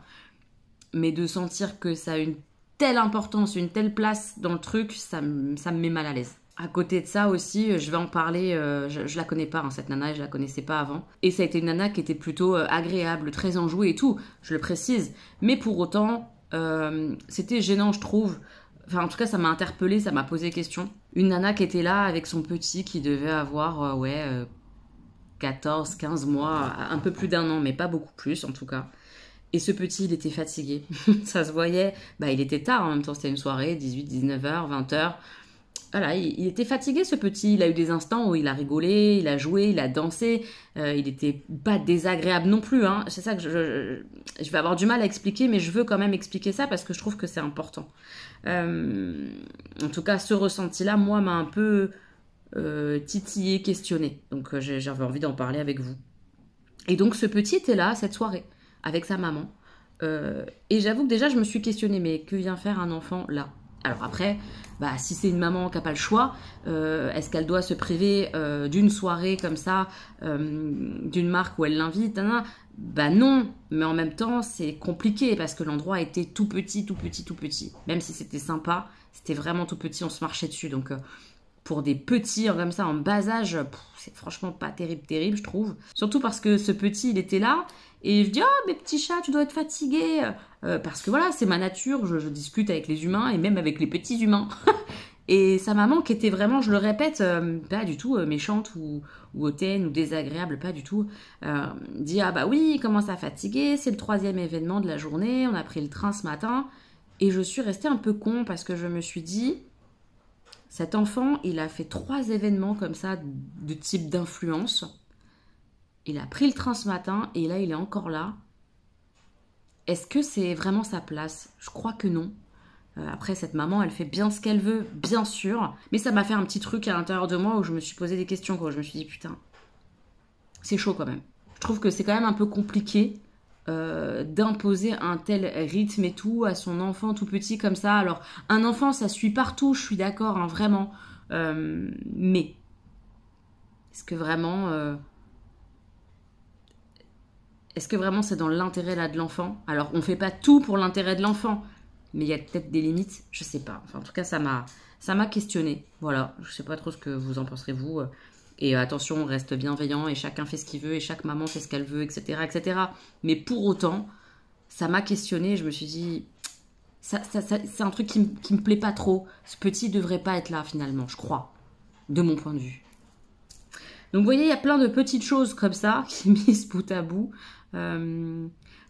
mais de sentir que ça a une telle importance, une telle place dans le truc, ça me met mal à l'aise. À côté de ça aussi, je vais en parler, je la connais pas, hein, cette nana, je la connaissais pas avant. Et ça a été une nana qui était plutôt agréable, très enjouée et tout, je le précise. Mais pour autant, c'était gênant, je trouve. Enfin, en tout cas, ça m'a interpellée, ça m'a posé question. Une nana qui était là avec son petit qui devait avoir, 14, 15 mois, un peu plus d'1 an, mais pas beaucoup plus en tout cas. Et ce petit, il était fatigué. Ça se voyait. Bah, il était tard en même temps, c'était une soirée, 18, 19h, 20h. Voilà, il était fatigué ce petit. Il a eu des instants où il a rigolé, il a joué, il a dansé. Il était pas désagréable non plus. Hein. C'est ça que je vais avoir du mal à expliquer, mais je veux quand même expliquer ça parce que je trouve que c'est important. En tout cas, ce ressenti-là, moi, m'a un peu titillé, questionné. Donc, j'avais envie d'en parler avec vous. Et donc, ce petit était là, cette soirée, avec sa maman. Et j'avoue que déjà, je me suis questionnée, mais que vient faire un enfant là? Alors après, bah, si c'est une maman qui n'a pas le choix, est-ce qu'elle doit se priver d'une soirée comme ça, d'une marque où elle l'invite? Bah non, mais en même temps, c'est compliqué parce que l'endroit était tout petit, tout petit, tout petit. Même si c'était sympa, c'était vraiment tout petit, on se marchait dessus. Donc, pour des petits comme ça, en bas âge, c'est franchement pas terrible, je trouve. Surtout parce que ce petit, il était là, et je dis « Oh, mes petits chats, tu dois être fatigué !» Parce que voilà, c'est ma nature, je discute avec les humains, et même avec les petits humains. Et sa maman, qui était vraiment, je le répète, pas du tout méchante ou hautaine ou désagréable, pas du tout, dit « Ah bah oui, il commence à fatiguer, c'est le 3e événement de la journée, on a pris le train ce matin. » Et je suis restée un peu con parce que je me suis dit, cet enfant, il a fait 3 événements comme ça de type d'influence. Il a pris le train ce matin et là, il est encore là. Est-ce que c'est vraiment sa place? Je crois que non. Après, cette maman, elle fait bien ce qu'elle veut, bien sûr. Mais ça m'a fait un petit truc à l'intérieur de moi où je me suis posé des questions. Quoi. Je me suis dit, putain, c'est chaud quand même. Je trouve que c'est quand même un peu compliqué d'imposer un tel rythme et tout à son enfant tout petit comme ça. Alors, un enfant, ça suit partout, je suis d'accord, hein, vraiment. Mais, est-ce que vraiment... Est-ce que vraiment c'est dans l'intérêt là de l'enfant? Alors, on fait pas tout pour l'intérêt de l'enfant, mais il y a peut-être des limites, je sais pas. Enfin, en tout cas, ça m'a questionné. Voilà, je sais pas trop ce que vous en penserez vous. Et attention, on reste bienveillant et chacun fait ce qu'il veut et chaque maman fait ce qu'elle veut, etc., etc. Mais pour autant, ça m'a questionné. Je me suis dit, c'est un truc qui me plaît pas trop. Ce petit devrait pas être là finalement, je crois, de mon point de vue. Donc vous voyez, il y a plein de petites choses comme ça qui misent bout à bout.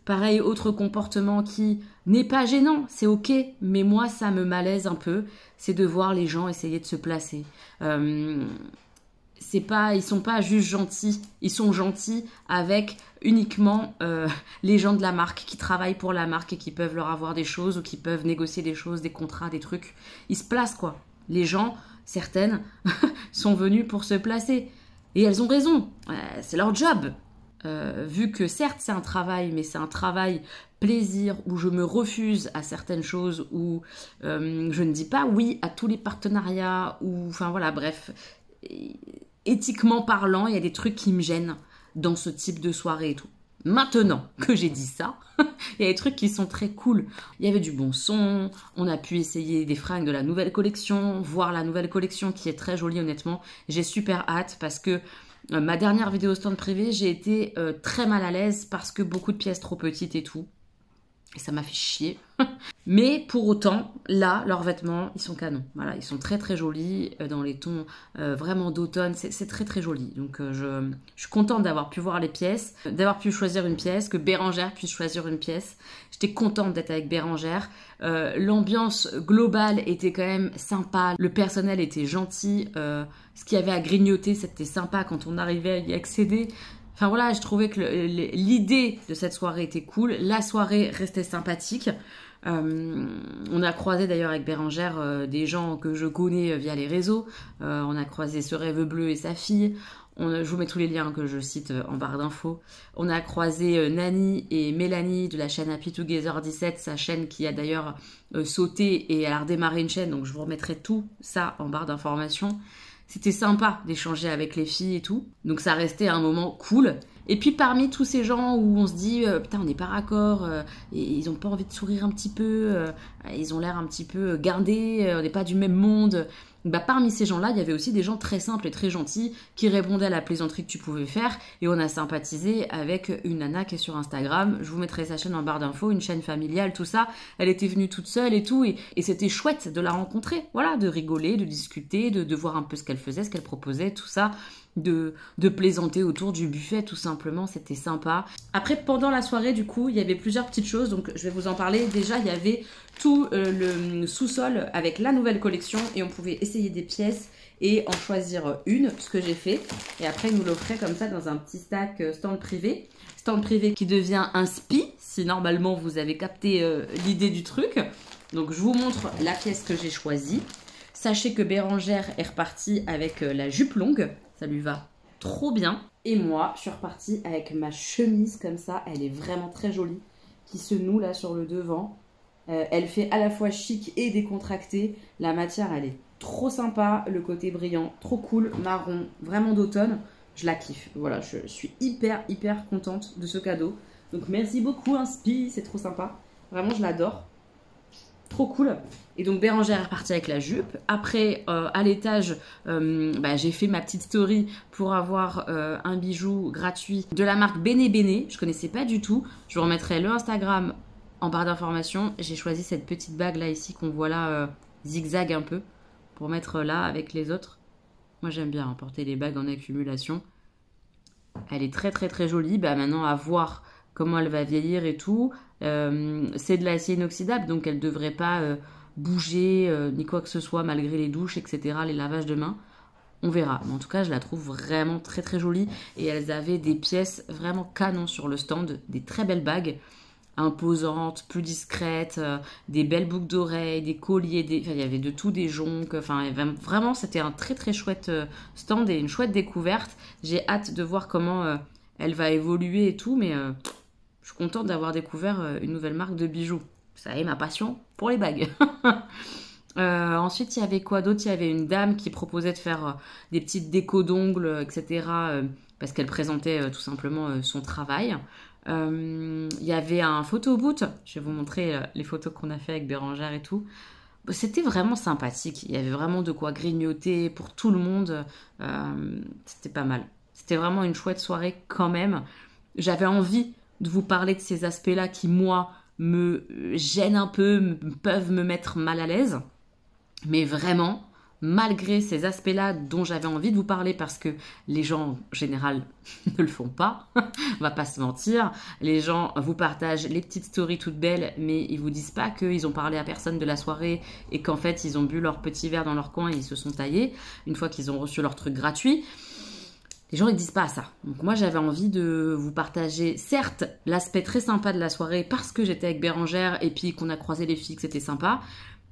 Pareil, autre comportement qui n'est pas gênant, c'est ok, mais moi ça me malaise un peu, c'est de voir les gens essayer de se placer. Ils sont pas juste gentils, ils sont gentils avec uniquement les gens de la marque qui travaillent pour la marque et qui peuvent leur avoir des choses ou qui peuvent négocier des choses, des contrats, des trucs. Ils se placent quoi. Les gens, certaines, sont venus pour se placer. Et elles ont raison, c'est leur job. Vu que certes c'est un travail, mais c'est un travail plaisir où je me refuse à certaines choses, où je ne dis pas oui à tous les partenariats, ou enfin voilà, bref, éthiquement parlant, il y a des trucs qui me gênent dans ce type de soirée et tout. Maintenant que j'ai dit ça, il y a des trucs qui sont très cool. Il y avait du bon son, on a pu essayer des fringues de la nouvelle collection, voir la nouvelle collection qui est très jolie honnêtement. J'ai super hâte parce que ma dernière vidéo stand privé, j'ai été très mal à l'aise parce que beaucoup de pièces trop petites et tout. Et ça m'a fait chier. Mais pour autant, là, leurs vêtements, ils sont canons. Voilà, ils sont très très jolis, dans les tons vraiment d'automne. C'est très très joli. Donc je suis contente d'avoir pu voir les pièces, d'avoir pu choisir une pièce, que Bérangère puisse choisir une pièce. J'étais contente d'être avec Bérangère. L'ambiance globale était quand même sympa. Le personnel était gentil. Ce qu'il y avait à grignoter, c'était sympa quand on arrivait à y accéder. Enfin voilà, je trouvais que l'idée de cette soirée était cool. La soirée restait sympathique. On a croisé d'ailleurs avec Bérangère des gens que je connais via les réseaux. On a croisé ce rêve bleu et sa fille. Je vous mets tous les liens que je cite en barre d'infos. On a croisé Nani et Mélanie de la chaîne Happy Together 17, sa chaîne qui a d'ailleurs sauté et elle a redémarré une chaîne. Donc je vous remettrai tout ça en barre d'informations. C'était sympa d'échanger avec les filles et tout. Donc ça restait un moment cool. Et puis parmi tous ces gens où on se dit putain on n'est pas raccord, et ils ont pas envie de sourire un petit peu, ils ont l'air un petit peu gardés, on n'est pas du même monde. Bah, parmi ces gens-là, il y avait aussi des gens très simples et très gentils qui répondaient à la plaisanterie que tu pouvais faire. Et on a sympathisé avec une nana qui est sur Instagram. Je vous mettrai sa chaîne en barre d'infos, une chaîne familiale, tout ça. Elle était venue toute seule et tout. Et c'était chouette de la rencontrer. Voilà, de rigoler, de discuter, de voir un peu ce qu'elle faisait, ce qu'elle proposait, tout ça. De plaisanter autour du buffet, tout simplement. C'était sympa. Après, pendant la soirée, du coup, il y avait plusieurs petites choses. Donc, je vais vous en parler. Déjà, il y avait tout le sous-sol avec la nouvelle collection et on pouvait essayer des pièces et en choisir une, ce que j'ai fait. Et après, ils nous l'offraient comme ça dans un petit stack stand privé. Stand privé qui devient un spi, si normalement vous avez capté l'idée du truc. Donc, je vous montre la pièce que j'ai choisie. Sachez que Bérangère est repartie avec la jupe longue. Ça lui va trop bien. Et moi, je suis repartie avec ma chemise comme ça. Elle est vraiment très jolie, qui se noue là sur le devant. Elle fait à la fois chic et décontractée. La matière, elle est trop sympa. Le côté brillant, trop cool. Marron, vraiment d'automne. Je la kiffe. Voilà, je suis hyper contente de ce cadeau. Donc merci beaucoup, Inspi. C'est trop sympa. Vraiment, je l'adore. Trop cool. Et donc Bérangère est repartie avec la jupe. Après, à l'étage, j'ai fait ma petite story pour avoir un bijou gratuit de la marque Bene Bene. Je connaissais pas du tout. Je vous remettrai le Instagram en barre d'informations. J'ai choisi cette petite bague là ici qu'on voit là zigzag un peu pour mettre là avec les autres. Moi j'aime bien porter les bagues en accumulation. Elle est très jolie. Bah maintenant à voir comment elle va vieillir et tout. C'est de l'acier inoxydable, donc elle ne devrait pas bouger ni quoi que ce soit malgré les douches, etc., les lavages de mains. On verra. Mais en tout cas, je la trouve vraiment très très jolie. Et elles avaient des pièces vraiment canon sur le stand, des très belles bagues, imposantes, plus discrètes, des belles boucles d'oreilles, des colliers, enfin, il y avait de tout, des jonques. Enfin, vraiment, c'était un très très chouette stand et une chouette découverte. J'ai hâte de voir comment elle va évoluer et tout, mais je suis contente d'avoir découvert une nouvelle marque de bijoux. Ça y est, ma passion pour les bagues. Ensuite, il y avait quoi d'autre? Il y avait une dame qui proposait de faire des petites décos d'ongles, etc. Parce qu'elle présentait tout simplement son travail. Il y avait un photo boot. Je vais vous montrer les photos qu'on a fait avec Bérangère et tout. C'était vraiment sympathique. Il y avait vraiment de quoi grignoter pour tout le monde. C'était pas mal. C'était vraiment une chouette soirée quand même. J'avais envie de vous parler de ces aspects-là qui, moi, me gênent un peu, peuvent me mettre mal à l'aise. Mais vraiment, malgré ces aspects-là dont j'avais envie de vous parler, parce que les gens, en général, ne le font pas, on va pas se mentir. Les gens vous partagent les petites stories toutes belles, mais ils vous disent pas qu'ils ont parlé à personne de la soirée et qu'en fait, ils ont bu leur petit verre dans leur coin et ils se sont taillés une fois qu'ils ont reçu leur truc gratuit. Les gens ne disent pas ça. Donc moi, j'avais envie de vous partager, certes, l'aspect très sympa de la soirée parce que j'étais avec Bérangère et puis qu'on a croisé les filles, que c'était sympa,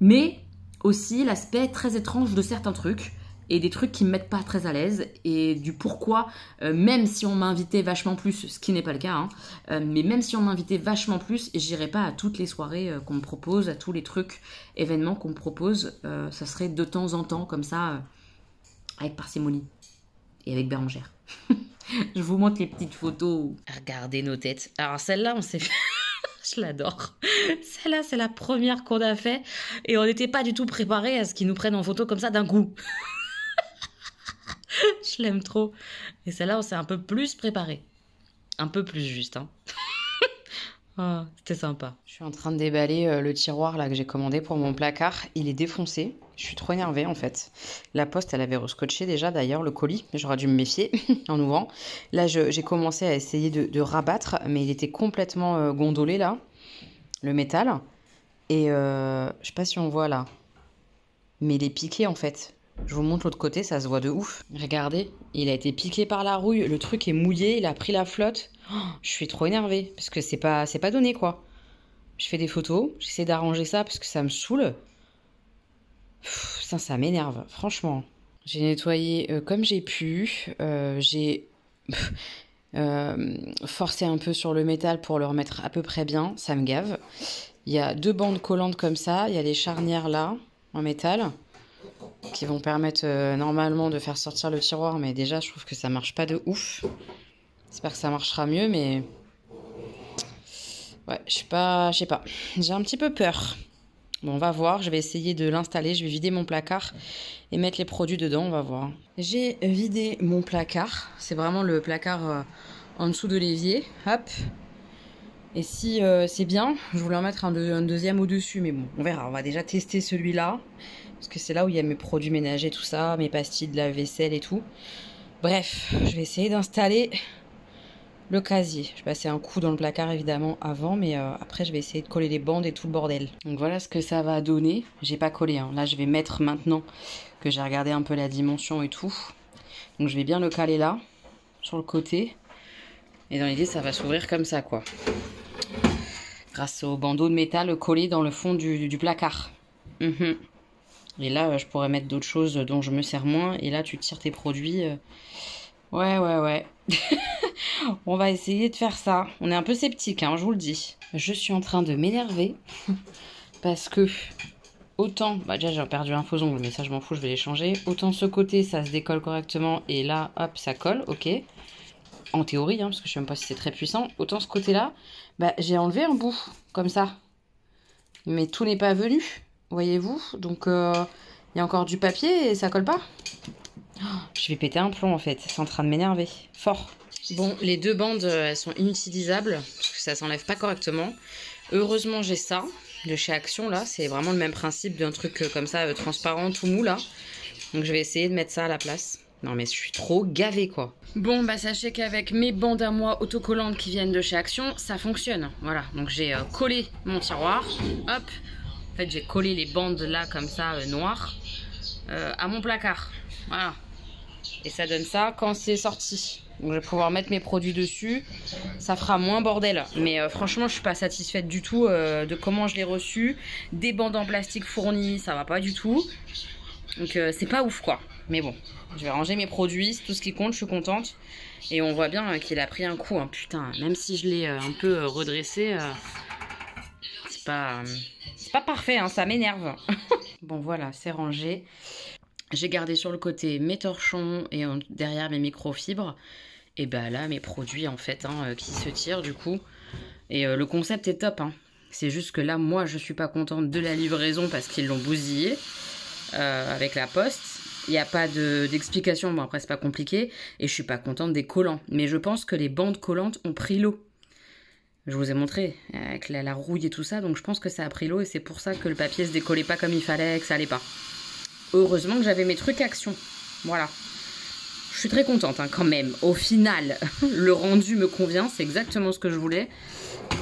mais aussi l'aspect très étrange de certains trucs et des trucs qui me mettent pas très à l'aise et du pourquoi, même si on m'invitait vachement plus, ce qui n'est pas le cas, mais même si on m'invitait vachement plus, j'irais pas à toutes les soirées qu'on me propose, à tous les trucs, événements qu'on me propose, ça serait de temps en temps comme ça, avec parcimonie et avec Bérangère. Je vous montre les petites photos. Regardez nos têtes. Alors celle-là, on s'est fait... Je l'adore. Celle-là, c'est la première qu'on a fait et on n'était pas du tout préparés à ce qu'ils nous prennent en photo comme ça d'un coup. Je l'aime trop. Et celle-là, on s'est un peu plus préparé. Un peu plus juste, hein. Oh, c'était sympa. Je suis en train de déballer le tiroir là que j'ai commandé pour mon placard. Il est défoncé. Je suis trop énervée en fait. La poste, elle avait rescotché déjà d'ailleurs le colis. J'aurais dû me méfier en ouvrant. Là, j'ai commencé à essayer de rabattre, mais il était complètement gondolé là, le métal. Et je sais pas si on voit là, mais il est piqué en fait. Je vous montre l'autre côté, ça se voit de ouf. Regardez, il a été piqué par la rouille. Le truc est mouillé, il a pris la flotte. Oh, je suis trop énervée parce que c'est pas donné quoi. Je fais des photos, j'essaie d'arranger ça parce que ça me saoule. Ça m'énerve, franchement. J'ai nettoyé comme j'ai pu. J'ai forcé un peu sur le métal pour le remettre à peu près bien. Ça me gave. Il y a 2 bandes collantes comme ça. Il y a les charnières là, en métal, qui vont permettre normalement de faire sortir le tiroir. Mais déjà, je trouve que ça marche pas de ouf. J'espère que ça marchera mieux, mais... Ouais, je sais pas. J'ai un petit peu peur. Bon, on va voir. Je vais essayer de l'installer. Je vais vider mon placard et mettre les produits dedans. On va voir. J'ai vidé mon placard. C'est vraiment le placard en dessous de l'évier. Hop. Et si c'est bien, je voulais en mettre un deuxième au-dessus. Mais bon, on verra. On va déjà tester celui-là. Parce que c'est là où il y a mes produits ménagers, tout ça. Mes pastilles de lave-vaisselle et tout. Bref, je vais essayer d'installer le casier. Je vais passer un coup dans le placard évidemment avant, mais après je vais essayer de coller les bandes et tout le bordel. Donc voilà ce que ça va donner. J'ai pas collé, hein. Là je vais mettre maintenant que j'ai regardé un peu la dimension et tout. Donc je vais bien le caler là, sur le côté. Et dans l'idée ça va s'ouvrir comme ça quoi. Grâce au bandeau de métal collé dans le fond du placard. Et là je pourrais mettre d'autres choses dont je me sers moins. Et là tu tires tes produits. Ouais. On va essayer de faire ça. On est un peu sceptique, hein, je vous le dis. Je suis en train de m'énerver parce que autant... Bah déjà j'ai perdu un faux ongle, mais ça je m'en fous, je vais les changer. Autant ce côté ça se décolle correctement et là hop ça colle, ok. En théorie, hein, parce que je sais même pas si c'est très puissant. Autant ce côté-là, bah j'ai enlevé un bout, comme ça. Mais tout n'est pas venu, voyez-vous. Donc il y a encore du papier et ça colle pas. Je vais péter un plomb en fait, c'est en train de m'énerver, fort. Bon, les 2 bandes, elles sont inutilisables, parce que ça s'enlève pas correctement. Heureusement, j'ai ça, de chez Action, là. C'est vraiment le même principe d'un truc comme ça, transparent, tout mou, là. Donc je vais essayer de mettre ça à la place. Non mais je suis trop gavée quoi. Bon bah sachez qu'avec mes bandes à moi autocollantes qui viennent de chez Action, ça fonctionne. Voilà, donc j'ai collé mon tiroir, hop. En fait j'ai collé les bandes là comme ça noires à mon placard. Voilà. Et ça donne ça quand c'est sorti. Donc je vais pouvoir mettre mes produits dessus. Ça fera moins bordel. Mais franchement je suis pas satisfaite du tout de comment je l'ai reçu. Des bandes en plastique fournies, ça va pas du tout. Donc c'est pas ouf quoi. Mais bon, je vais ranger mes produits, c'est tout ce qui compte, je suis contente. Et on voit bien qu'il a pris un coup, hein. Putain, même si je l'ai un peu redressé, c'est pas parfait, hein, ça m'énerve. Bon voilà, c'est rangé. J'ai gardé sur le côté mes torchons et derrière mes microfibres. Et bah là, mes produits en fait, hein, qui se tirent du coup. Et le concept est top, hein. C'est juste que là, moi, je suis pas contente de la livraison parce qu'ils l'ont bousillé avec la poste. Il n'y a pas d'explication, bon après c'est pas compliqué. Et je suis pas contente des collants. Mais je pense que les bandes collantes ont pris l'eau. Je vous ai montré avec la rouille et tout ça. Donc je pense que ça a pris l'eau et c'est pour ça que le papier se décollait pas comme il fallait, que ça allait pas. Heureusement que j'avais mes trucs Action. Voilà. Je suis très contente hein, quand même. Au final, le rendu me convient. C'est exactement ce que je voulais.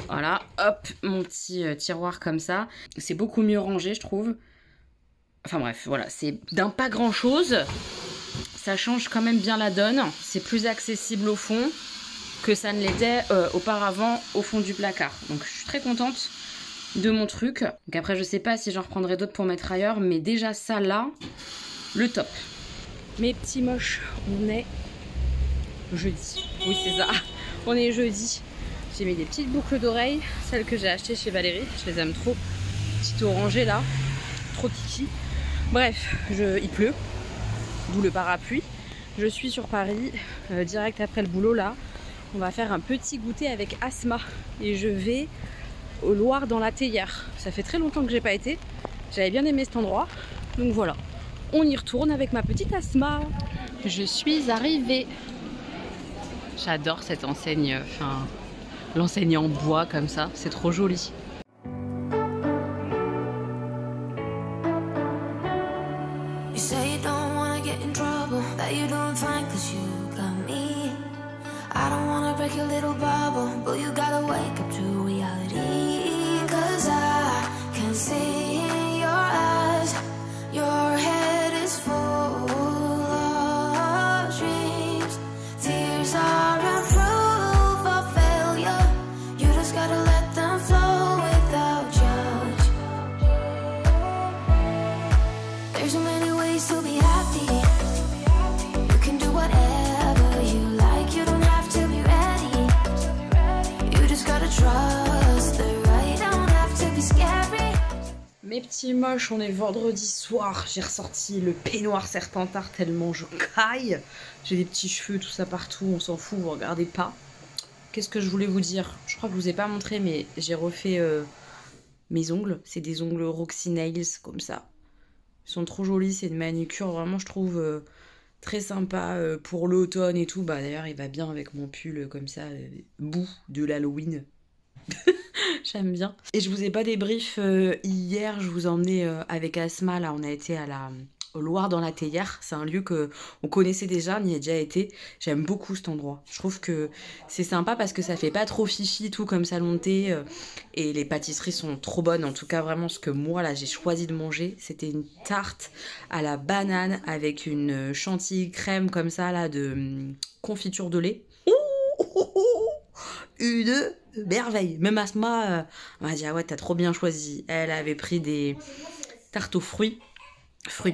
Voilà, hop, mon petit tiroir comme ça. C'est beaucoup mieux rangé, je trouve. Enfin bref, voilà, c'est d'un pas grand chose. Ça change quand même bien la donne. C'est plus accessible au fond que ça ne l'était auparavant au fond du placard. Donc je suis très contente de mon truc. Donc après, je sais pas si j'en reprendrai d'autres pour mettre ailleurs, mais déjà ça là, le top. Mes petits moches, on est jeudi. Oui, c'est ça. On est jeudi. J'ai mis des petites boucles d'oreilles, celles que j'ai achetées chez Valérie. Je les aime trop. Petite orangée là, trop kiki. Bref, il pleut, d'où le parapluie. Je suis sur Paris, direct après le boulot là. On va faire un petit goûter avec Asma. Et je vais au Loir dans la Théière. Ça fait très longtemps que j'ai pas été. J'avais bien aimé cet endroit. Donc voilà, on y retourne avec ma petite Asma. Je suis arrivée. J'adore cette enseigne, enfin l'enseigne en bois comme ça, c'est trop joli. Mes petits moches, on est vendredi soir. J'ai ressorti le peignoir serpentard tellement je caille. J'ai des petits cheveux, tout ça partout, on s'en fout, vous regardez pas. Qu'est-ce que je voulais vous dire? Je crois que je vous ai pas montré, mais j'ai refait mes ongles. C'est des ongles Roxy Nails, comme ça. Ils sont trop jolis, c'est une manucure, vraiment je trouve très sympa pour l'automne et tout. Bah d'ailleurs, il va bien avec mon pull comme ça, bout de l'Halloween. J'aime bien. Et je vous ai pas débrief hier, je vous emmenais avec Asma, là on a été au Loir dans la Théière. C'est un lieu que on connaissait déjà, on y a déjà été. J'aime beaucoup cet endroit. Je trouve que c'est sympa parce que ça fait pas trop fifi tout comme salon de thé et les pâtisseries sont trop bonnes. En tout cas vraiment ce que moi là j'ai choisi de manger, c'était une tarte à la banane avec une chantilly crème comme ça là de confiture de lait. Une merveille. Même Asma m'a dit ah ouais t'as trop bien choisi. Elle avait pris des tartes aux fruits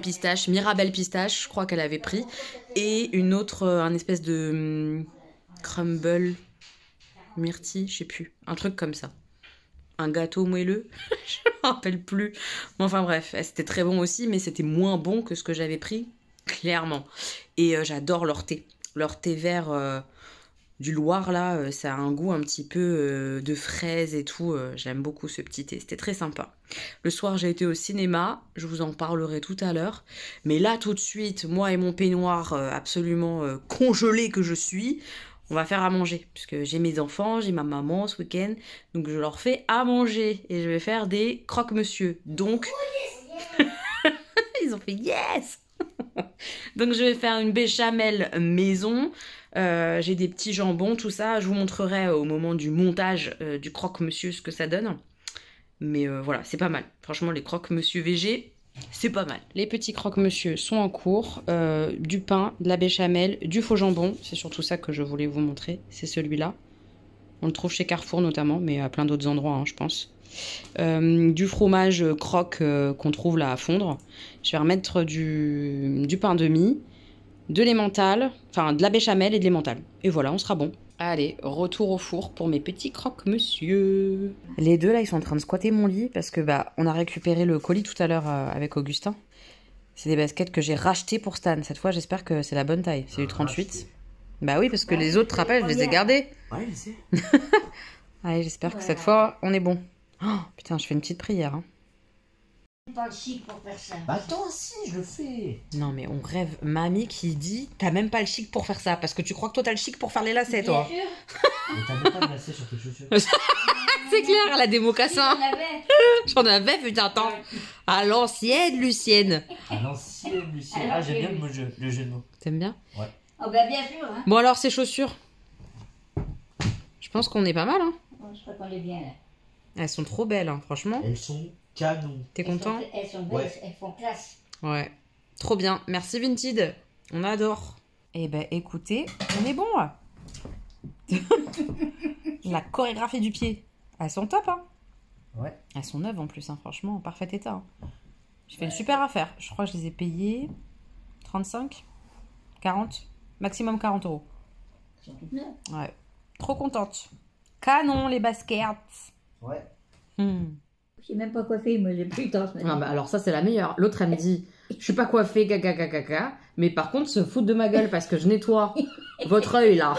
pistache, Mirabelle pistache je crois qu'elle avait pris, et une autre un espèce de crumble myrtille, je sais plus, un truc comme ça, un gâteau moelleux. Je me rappelle plus, mais enfin bref, c'était très bon aussi, mais c'était moins bon que ce que j'avais pris clairement. Et j'adore leur thé vert du Loir là, ça a un goût un petit peu de fraise et tout, j'aime beaucoup ce petit thé, c'était très sympa. Le soir j'ai été au cinéma, je vous en parlerai tout à l'heure, mais là tout de suite, moi et mon peignoir absolument congelé que je suis, on va faire à manger, puisque j'ai mes enfants, j'ai ma maman ce week-end, donc je leur fais à manger, et je vais faire des croque-monsieur, donc... Ils ont fait yes. Donc je vais faire une béchamel maison. J'ai des petits jambons, tout ça. Je vous montrerai au moment du montage du croque-monsieur ce que ça donne. Mais voilà, c'est pas mal. Franchement, les croque-monsieur VG, c'est pas mal. Les petits croque-monsieur sont en cours. Du pain, de la béchamel, du faux jambon. C'est surtout ça que je voulais vous montrer. C'est celui-là. On le trouve chez Carrefour notamment, mais à plein d'autres endroits, hein, je pense. Du fromage croque qu'on trouve là à fondre. Je vais remettre du pain de mie, de l'emmental, enfin de la béchamel et de l'emmental. Et voilà, on sera bon. Allez, retour au four pour mes petits croque-monsieur. Les deux là, ils sont en train de squatter mon lit parce que on a récupéré le colis tout à l'heure avec Augustin. C'est des baskets que j'ai rachetées pour Stan. Cette fois, j'espère que c'est la bonne taille. C'est du 38. Bah oui, parce que les autres, tu te rappelles, je les ai gardés. Ouais, je sais. Allez, j'espère que cette fois, on est bon. Oh, putain, je fais une petite prière. Hein. Pas le chic pour faire ça. Bah attends, si, je le fais. Non, mais on rêve. Mamie qui dit, t'as même pas le chic pour faire ça. Parce que tu crois que toi, t'as le chic pour faire les lacets, toi. Bien sûr. Mais t'as même pas de lacets sur tes chaussures. C'est clair, elle a des mocassins. Si, on avait. J'en avais, putain, attends. À l'ancienne, Lucienne. À l'ancienne, Lucie. Ah, j'aime bien le jeu de mots. T'aimes bien? Ouais. Oh bah bien sûr, hein. Bon, alors, ces chaussures. Je pense qu'on est pas mal, hein. Oh, je crois qu'on est bien là. Elles sont trop belles, hein, franchement. Elles sont canons. T'es content? Elles sont belles, Ouais. elles font classe. Ouais. Trop bien. Merci Vinted. On adore. Eh ben, écoutez, on est bon. La chorégraphie du pied. Elles sont top, hein. Ouais. Elles sont neuves en plus, hein, franchement, en parfait état. Hein. J'ai fait une super affaire. Je crois que je les ai payées 35, 40, maximum 40 €. Elles sont toutes neuves. Ouais. Trop contente. Canon, les baskets. Ouais. Je sais même pas coiffer, moi j'ai plus le temps ce matin. Ah bah alors ça c'est la meilleure. L'autre elle me dit je suis pas coiffée gaga gaga gaga, mais par contre se foutre de ma gueule parce que je nettoie votre œil là.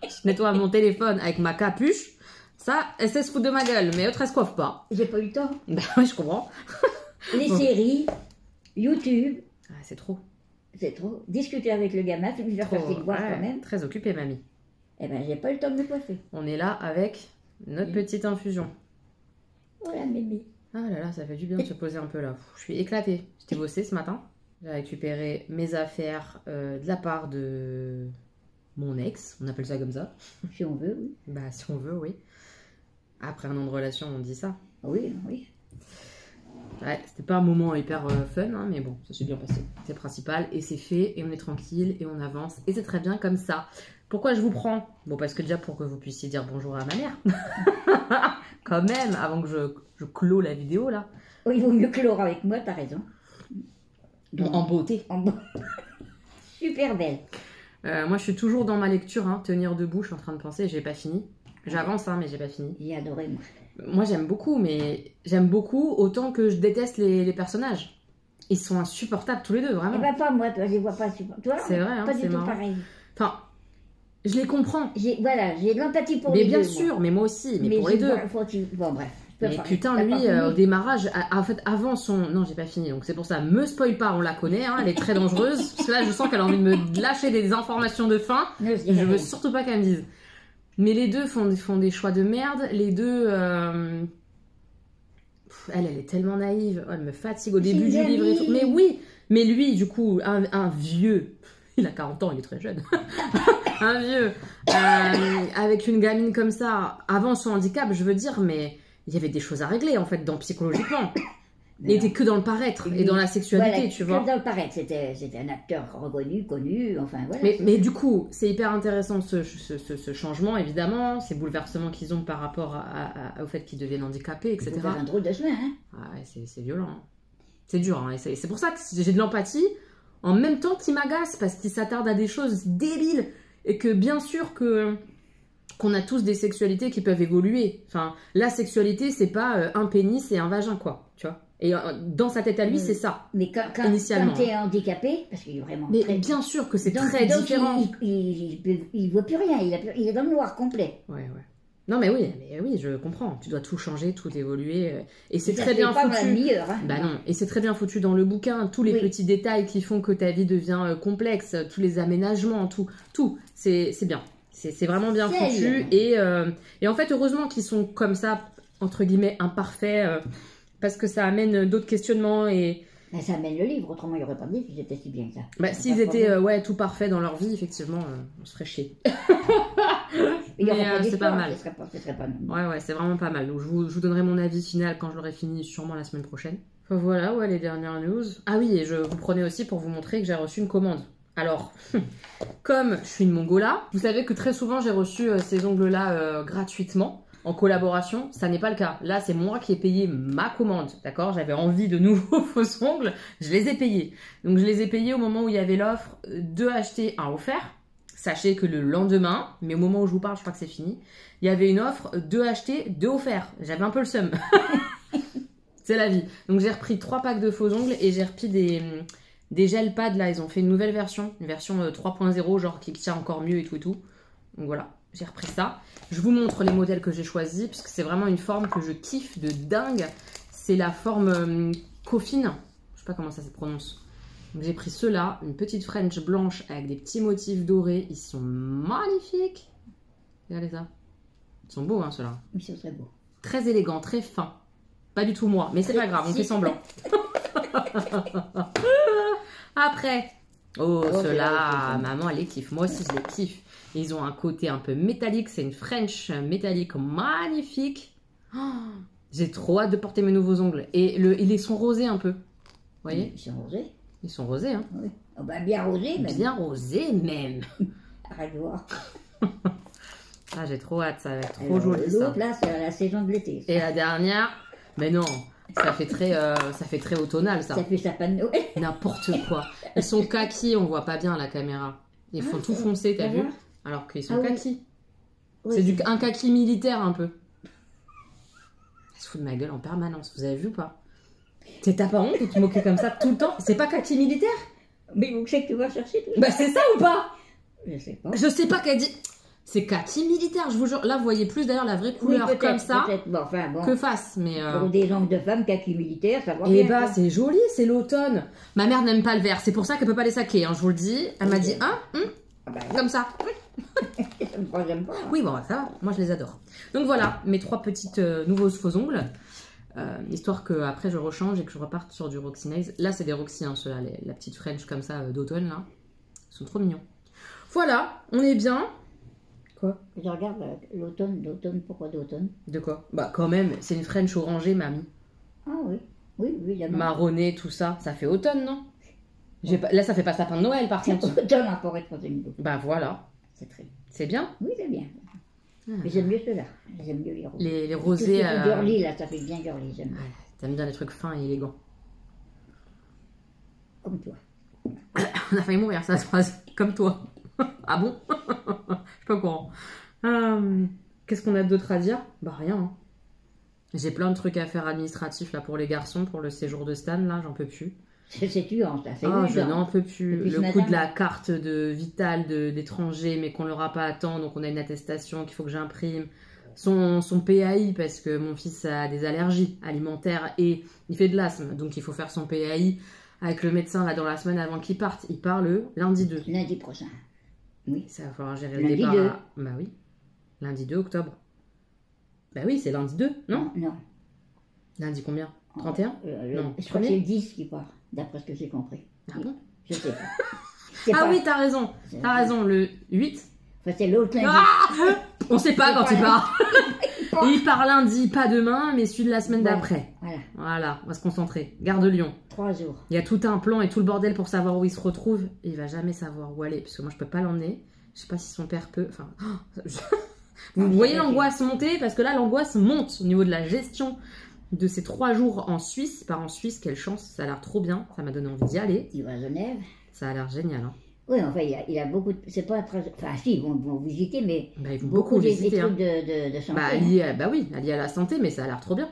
Je nettoie mon téléphone avec ma capuche. Ça, elle sait se foutre de ma gueule, mais l'autre elle se coiffe pas. J'ai pas eu le temps. Bah ouais, je comprends. Les Bon. séries, YouTube, Ah, c'est trop. c'est trop. Discuter avec le gamin, faut lui faire faire ses devoirs Ouais, quand même. très occupée mamie. Eh ben j'ai pas eu le temps de me coiffer. On est là avec notre petite infusion. Voilà mémé. Ah là là, ça fait du bien de se poser un peu là. Je suis éclatée. J'étais bossée ce matin. J'ai récupéré mes affaires de la part de mon ex. On appelle ça comme ça. Si on veut, oui. Bah si on veut, oui. Après un an de relation, on dit ça. Oui, oui. Ouais, c'était pas un moment hyper fun, hein, mais bon, ça s'est bien passé. C'est le principal, et c'est fait, et on est tranquille, et on avance, et c'est très bien comme ça. Pourquoi je vous prends? Bon, parce que déjà pour que vous puissiez dire bonjour à ma mère. Quand même, avant que je clôt la vidéo, là. Oh, il vaut mieux clore avec moi, t'as raison. En beauté. Super belle. Moi, je suis toujours dans ma lecture, hein, tenir debout, je suis en train de penser, j'ai pas fini. J'avance, hein, mais j'ai pas fini. J'ai adoré, moi. Moi, j'aime beaucoup, mais j'aime beaucoup autant que je déteste les personnages. Ils sont insupportables tous les deux, Eh vraiment. ben pas moi, toi, je les vois pas super. Toi, C'est vrai, hein, pas c'est du tout marrant. pareil. Enfin, je les comprends. Voilà, j'ai de l'empathie pour Mais les bien deux. sûr, moi. mais moi aussi, mais pour les deux. Bon, bref. je peux Mais pas. putain, T'as lui, pas fini. au démarrage, en fait, avant son... Non, j'ai pas fini, donc c'est pour ça. Me spoil pas, on la connaît, hein, elle est très dangereuse. Parce que là, je sens qu'elle a envie de me lâcher des informations de fin. Non, Je veux surtout pas qu'elle me dise. Mais les deux font des choix de merde. Les deux... Elle est tellement naïve. Oh, elle me fatigue au début du livre et tout. Mais oui, mais lui, du coup, un vieux... Il a 40 ans, il est très jeune. Un vieux. Avec une gamine comme ça, avant son handicap, je veux dire, mais il y avait des choses à régler, en fait, psychologiquement. Il était que dans le paraître et dans la sexualité, Voilà, tu vois. que dans le paraître, c'était un acteur reconnu, connu, enfin voilà. Mais du coup, c'est hyper intéressant ce changement, évidemment, ces bouleversements qu'ils ont par rapport au fait qu'ils deviennent handicapés, etc. Il faut faire un drôle de chemin, hein. Ah ouais, c'est violent. Hein. C'est dur, hein, et c'est pour ça que j'ai de l'empathie, en même temps qu'il m'agace, parce qu'il s'attarde à des choses débiles, et que bien sûr qu'on a tous des sexualités qui peuvent évoluer. Enfin, la sexualité, c'est pas un pénis et un vagin, quoi, tu vois. Et dans sa tête à lui, c'est ça. Mais quand Initialement. tu es handicapé, parce qu'il est vraiment Mais très... bien sûr que c'est Donc- très donc différent. Il voit plus rien, il est dans le noir complet. Ouais. Non, mais oui, je comprends. Tu dois tout changer, tout évoluer. Et c'est Ça très fait bien pas la foutu. meilleure, hein. Bah non, et c'est très bien foutu dans le bouquin. Tous les Oui. petits détails qui font que ta vie devient complexe, tous les aménagements, tout. C'est bien. C'est vraiment bien C'est foutu. Et en fait, heureusement qu'ils sont comme ça, entre guillemets, imparfaits, parce que ça amène d'autres questionnements et Ben, ça amène le livre, autrement il n'y aurait pas dit qu'ils étaient si bien que ça. Bah, s'ils étaient ouais, tout parfaits dans leur vie, effectivement, on se ferait chier. Il n'y aurait Mais, pas c'est pas d'histoire, mal. Ce serait pas normal. Ouais, c'est vraiment pas mal. Donc, je vous donnerai mon avis final quand je l'aurai fini, sûrement la semaine prochaine. Enfin, voilà, ouais, les dernières news. Ah oui, et je vous prenais aussi pour vous montrer que j'ai reçu une commande. Alors, comme je suis une mongola, vous savez que très souvent j'ai reçu ces ongles-là gratuitement, en collaboration. Ça n'est pas le cas. Là, c'est moi qui ai payé ma commande, d'accord? J'avais envie de nouveaux faux ongles, je les ai payés. Donc, je les ai payés au moment où il y avait l'offre 2 achetés, 1 offert. Sachez que le lendemain, mais au moment où je vous parle, je crois que c'est fini, il y avait une offre 2 achetés, 2 offerts. J'avais un peu le seum. C'est la vie. Donc j'ai repris 3 packs de faux ongles et j'ai repris des gel pads là. Ils ont fait une nouvelle version, une version 3.0, genre qui tient encore mieux et tout et tout. Donc voilà, j'ai repris ça. Je vous montre les modèles que j'ai choisis, puisque c'est vraiment une forme que je kiffe de dingue. C'est la forme coffin. Je sais pas comment ça se prononce. Donc j'ai pris ceux-là, une petite French blanche avec des petits motifs dorés. Ils sont magnifiques. Regardez ça. Ils sont beaux, hein, ceux-là. Oui, ce serait beau. Très élégant, très fin. Pas du tout moi, mais c'est pas grave, on fait semblant. Après, ceux-là, maman, elle les kiffe. Moi aussi, je les kiffe. Ils ont un côté un peu métallique. C'est une French métallique magnifique. Oh, j'ai trop hâte de porter mes nouveaux ongles. Et ils sont rosés un peu. Vous voyez? Ils sont rosés. Ils sont rosés, hein. Oui. Oh, bah, bien rosés, même. Bien rosés, même. Arrête de voir. Ah, j'ai trop hâte, ça va être trop joli, ça. L'autre, là, c'est la saison de l'été. Et la dernière, mais non, ça fait très automnal, ça. Ça fait sapin de Noël. N'importe quoi. Ils sont kaki, on voit pas bien à la caméra. Ils font tout foncer, t'as vu? Alors qu'ils sont kaki. Oui, c'est un kaki militaire, un peu. Elle se fout de ma gueule en permanence, vous avez vu ou pas? T'as pas honte de te moquer comme ça tout le temps? C'est pas kaki militaire? Mais vous savez que tu vas chercher tout ça. Bah c'est ça ou pas? Je sais pas. Je sais pas qu'elle dit... C'est kaki militaire, je vous jure. Là, vous voyez plus d'ailleurs la vraie couleur oui, comme ça bon, enfin, bon. que face. Mais Pour des ongles de femme, kaki militaire, ça va et bien. bah, c'est joli, c'est l'automne. Ma mère n'aime pas le vert, c'est pour ça qu'elle peut pas les saquer, hein, je vous le dis. Elle m'a dit, Ah bah, comme ça. j'aime pas. Oui, bon, ça va, moi je les adore. Donc voilà, mes 3 petites nouveaux faux ongles. Histoire que après je rechange et que je reparte sur du Roxy Nails. Là, c'est des Roxy, hein, ceux-là, la petite French comme ça d'automne, là. Ils sont trop mignons. Voilà, on est bien. Quoi? Je regarde l'automne, pourquoi d'automne? De quoi? Bah quand même, c'est une French orangée, mamie. Ah oui, oui, évidemment. Marronné, tout ça, ça fait automne, non? Là, ça fait pas sapin de Noël, par contre. Automne en forêt de Fontainebleau. Bah voilà. C'est très bien. C'est bien? Oui, c'est bien. Mais j'aime mieux ceux-là. J'aime mieux les roses. Les rosés... Tout girly, là, ça fait bien girly, j'aime bien. T'aimes bien les trucs fins et élégants. Comme toi. On a failli mourir, ça se passe comme toi. Ah bon? Je suis pas au courant. Qu'est-ce qu'on a d'autre à dire? Bah rien. Hein. J'ai plein de trucs à faire administratifs là pour les garçons, pour le séjour de Stan, là, j'en peux plus. C'est tuant, ça. C'est Je n'en peux plus. Depuis Le coup de la carte de vitale d'étranger, mais qu'on ne l'aura pas à temps, donc on a une attestation qu'il faut que j'imprime. Son PAI, parce que mon fils a des allergies alimentaires et il fait de l'asthme, donc il faut faire son PAI avec le médecin là dans la semaine avant qu'il parte. Il part le lundi 2. Lundi prochain. Oui. Ça va falloir gérer Lundi le départ. 2. Bah oui. Lundi 2 octobre. Bah oui, c'est lundi 2, non? Non. Lundi combien? 31? Non, je crois que c'est le 10 qui part, d'après ce que j'ai compris. Ah bon? Je sais pas. Ah oui, t'as raison. T'as raison, le 8. Enfin, c'est l'autre lundi. Ah, on sait pas quand il part. Il part lundi, pas demain, mais celui de la semaine d'après. Voilà, on va se concentrer. Gare de Lyon. 3 jours. Il y a tout un plan et tout le bordel pour savoir où il se retrouve. Et il va jamais savoir où aller, parce que moi je peux pas l'emmener. Je sais pas si son père peut. Enfin, vous voyez l'angoisse monter, parce que là l'angoisse monte au niveau de la gestion de ces 3 jours en Suisse. Il part en Suisse, quelle chance, ça a l'air trop bien. Ça m'a donné envie d'y aller. Il va à Genève. Ça a l'air génial. Hein. Oui, enfin, il a beaucoup de... C'est pas très... Enfin, si, ils vont visiter, mais... Bah, ils vont beaucoup visiter. Des trucs hein. de santé. Bah oui, lié à la santé, mais ça a l'air trop bien.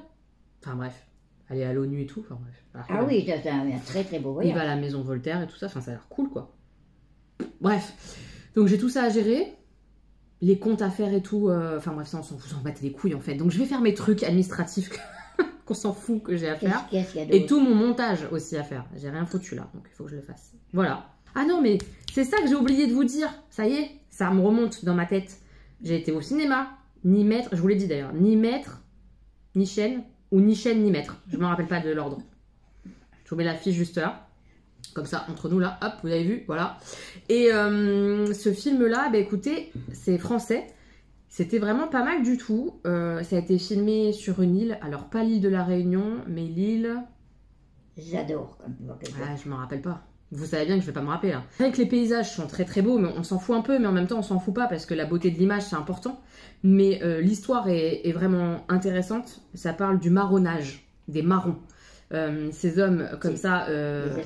Enfin bref, aller à l'ONU et tout. Enfin bref. Ah oui, c'est un très très beau voyage. Il va à la maison Voltaire et tout ça. Enfin, ça a l'air cool, quoi. Bref. Donc j'ai tout ça à gérer. Les comptes à faire et tout. Enfin bref, ça, on vous en battez les couilles, en fait. Donc je vais faire mes trucs administratifs qu'on s'en fout que j'ai à faire. Et tout mon montage aussi à faire. J'ai rien foutu là, donc il faut que je le fasse. Voilà. Ah non, mais c'est ça que j'ai oublié de vous dire. Ça y est, ça me remonte dans ma tête. J'ai été au cinéma, ni maître, je vous l'ai dit d'ailleurs, ni maître, ni chaîne, ou ni chaîne, ni maître. Je ne me rappelle pas de l'ordre. Je vous mets la fiche juste là. Comme ça, entre nous là, hop, vous avez vu, voilà. Et ce film-là, bah, écoutez, c'est français. C'était vraiment pas mal du tout. Ça a été filmé sur une île. Alors, pas l'île de la Réunion, mais l'île... J'adore quand tu vois quelque chose. Ah, je me rappelle pas. Vous savez bien que je vais pas me rappeler là. Rien que les paysages sont très très beaux, mais on s'en fout un peu, mais en même temps on s'en fout pas parce que la beauté de l'image c'est important. Mais l'histoire est vraiment intéressante. Ça parle du marronnage, des marrons. Ces hommes comme ça,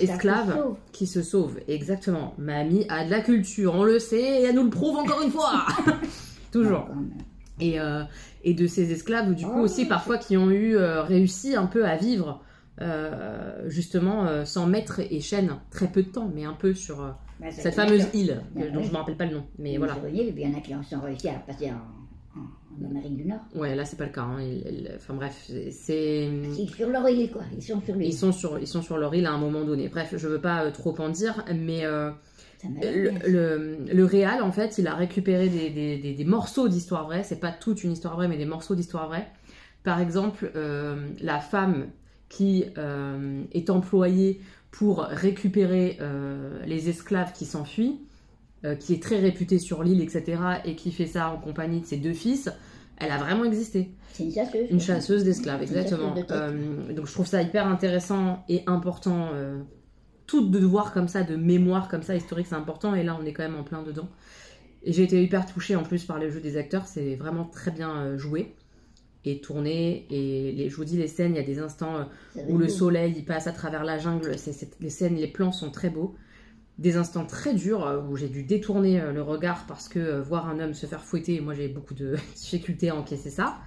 esclaves, qui se sauvent. Exactement. Mamie a de la culture, on le sait, et elle nous le prouve encore une fois. Toujours. Et de ces esclaves, du coup aussi parfois qui ont eu réussi un peu à vivre justement sans maître et chaîne, très peu de temps, mais un peu sur cette fameuse île dont je me rappelle pas le nom. Mais voilà. Il y en a qui ont réussi à passer en Amérique du Nord. Ouais, là c'est pas le cas. Hein. Enfin bref, c'est. Ils sont sur leur île quoi. Ils sont sur l'île. Ils sont sur leur île à un moment donné. Bref, je veux pas trop en dire, mais le réal en fait, il a récupéré des morceaux d'histoire vraie. C'est pas toute une histoire vraie, mais des morceaux d'histoire vraie. Par exemple, la femme qui est employée pour récupérer les esclaves qui s'enfuient, qui est très réputée sur l'île, etc., et qui fait ça en compagnie de ses 2 fils, elle a vraiment existé. C'est une chasseuse. Une chasseuse d'esclaves, exactement. Donc je trouve ça hyper intéressant et important, tout de voir comme ça, de mémoire comme ça, historique, c'est important, et là on est quand même en plein dedans. Et j'ai été hyper touchée en plus par le jeu des acteurs, c'est vraiment très bien joué et tourné, et je vous dis les scènes, il y a des instants où le soleil il passe à travers la jungle, les scènes, les plans sont très beaux, des instants très durs où j'ai dû détourner le regard parce que voir un homme se faire fouetter, moi j'ai beaucoup de difficultés à encaisser ça,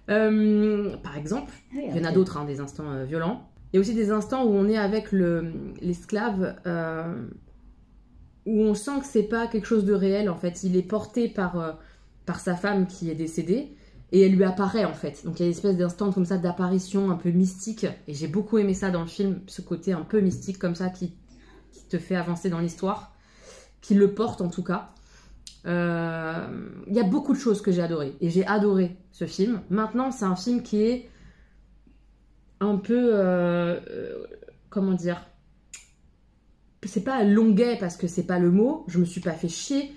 par exemple. Il y en a d'autres, hein, des instants violents. Il y a aussi des instants où on est avec l'esclave, où on sent que c'est pas quelque chose de réel en fait, il est porté par sa femme qui est décédée, et elle lui apparaît en fait. Donc il y a une espèce d'instant comme ça d'apparition un peu mystique, et j'ai beaucoup aimé ça dans le film, ce côté un peu mystique comme ça qui te fait avancer dans l'histoire, qui le porte en tout cas. Il y a beaucoup de choses que j'ai adorées, et j'ai adoré ce film. Maintenant c'est un film qui est un peu comment dire, c'est pas longuet parce que c'est pas le mot, je me suis pas fait chier,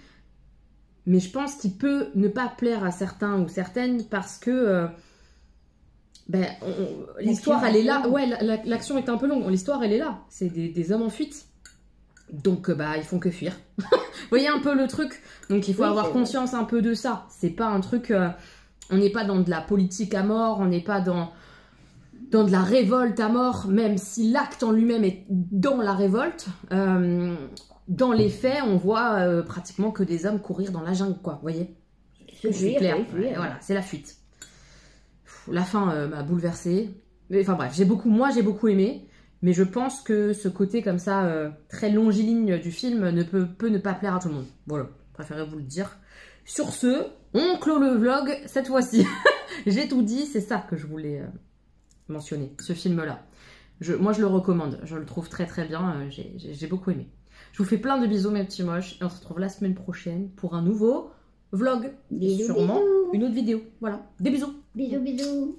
mais je pense qu'il peut ne pas plaire à certains ou certaines parce que l'histoire elle est là. Ouais, l'action est un peu longue, l'histoire elle est là, c'est des hommes en fuite, donc ils font que fuir. Vous voyez un peu le truc, donc il faut avoir conscience un peu de ça. C'est pas un truc, on n'est pas dans de la politique à mort, on n'est pas dans de la révolte à mort, même si l'acte en lui-même est dans la révolte. Dans les faits, on voit pratiquement que des hommes courir dans la jungle, quoi, vous voyez. C'est clair, voilà, c'est la fuite. La fin m'a bouleversée. Enfin bref, j'ai beaucoup aimé, mais je pense que ce côté comme ça, très longiligne du film peut ne pas plaire à tout le monde. Voilà, je préférais vous le dire. Sur ce, on clôt le vlog cette fois-ci. J'ai tout dit, c'est ça que je voulais mentionner, ce film-là. Moi, je le recommande, je le trouve très très bien, j'ai beaucoup aimé. Je vous fais plein de bisous mes petits moches, et on se retrouve la semaine prochaine pour un nouveau vlog. Bisous, et sûrement bisous. une autre vidéo. Voilà, des bisous. Bisous, bisous.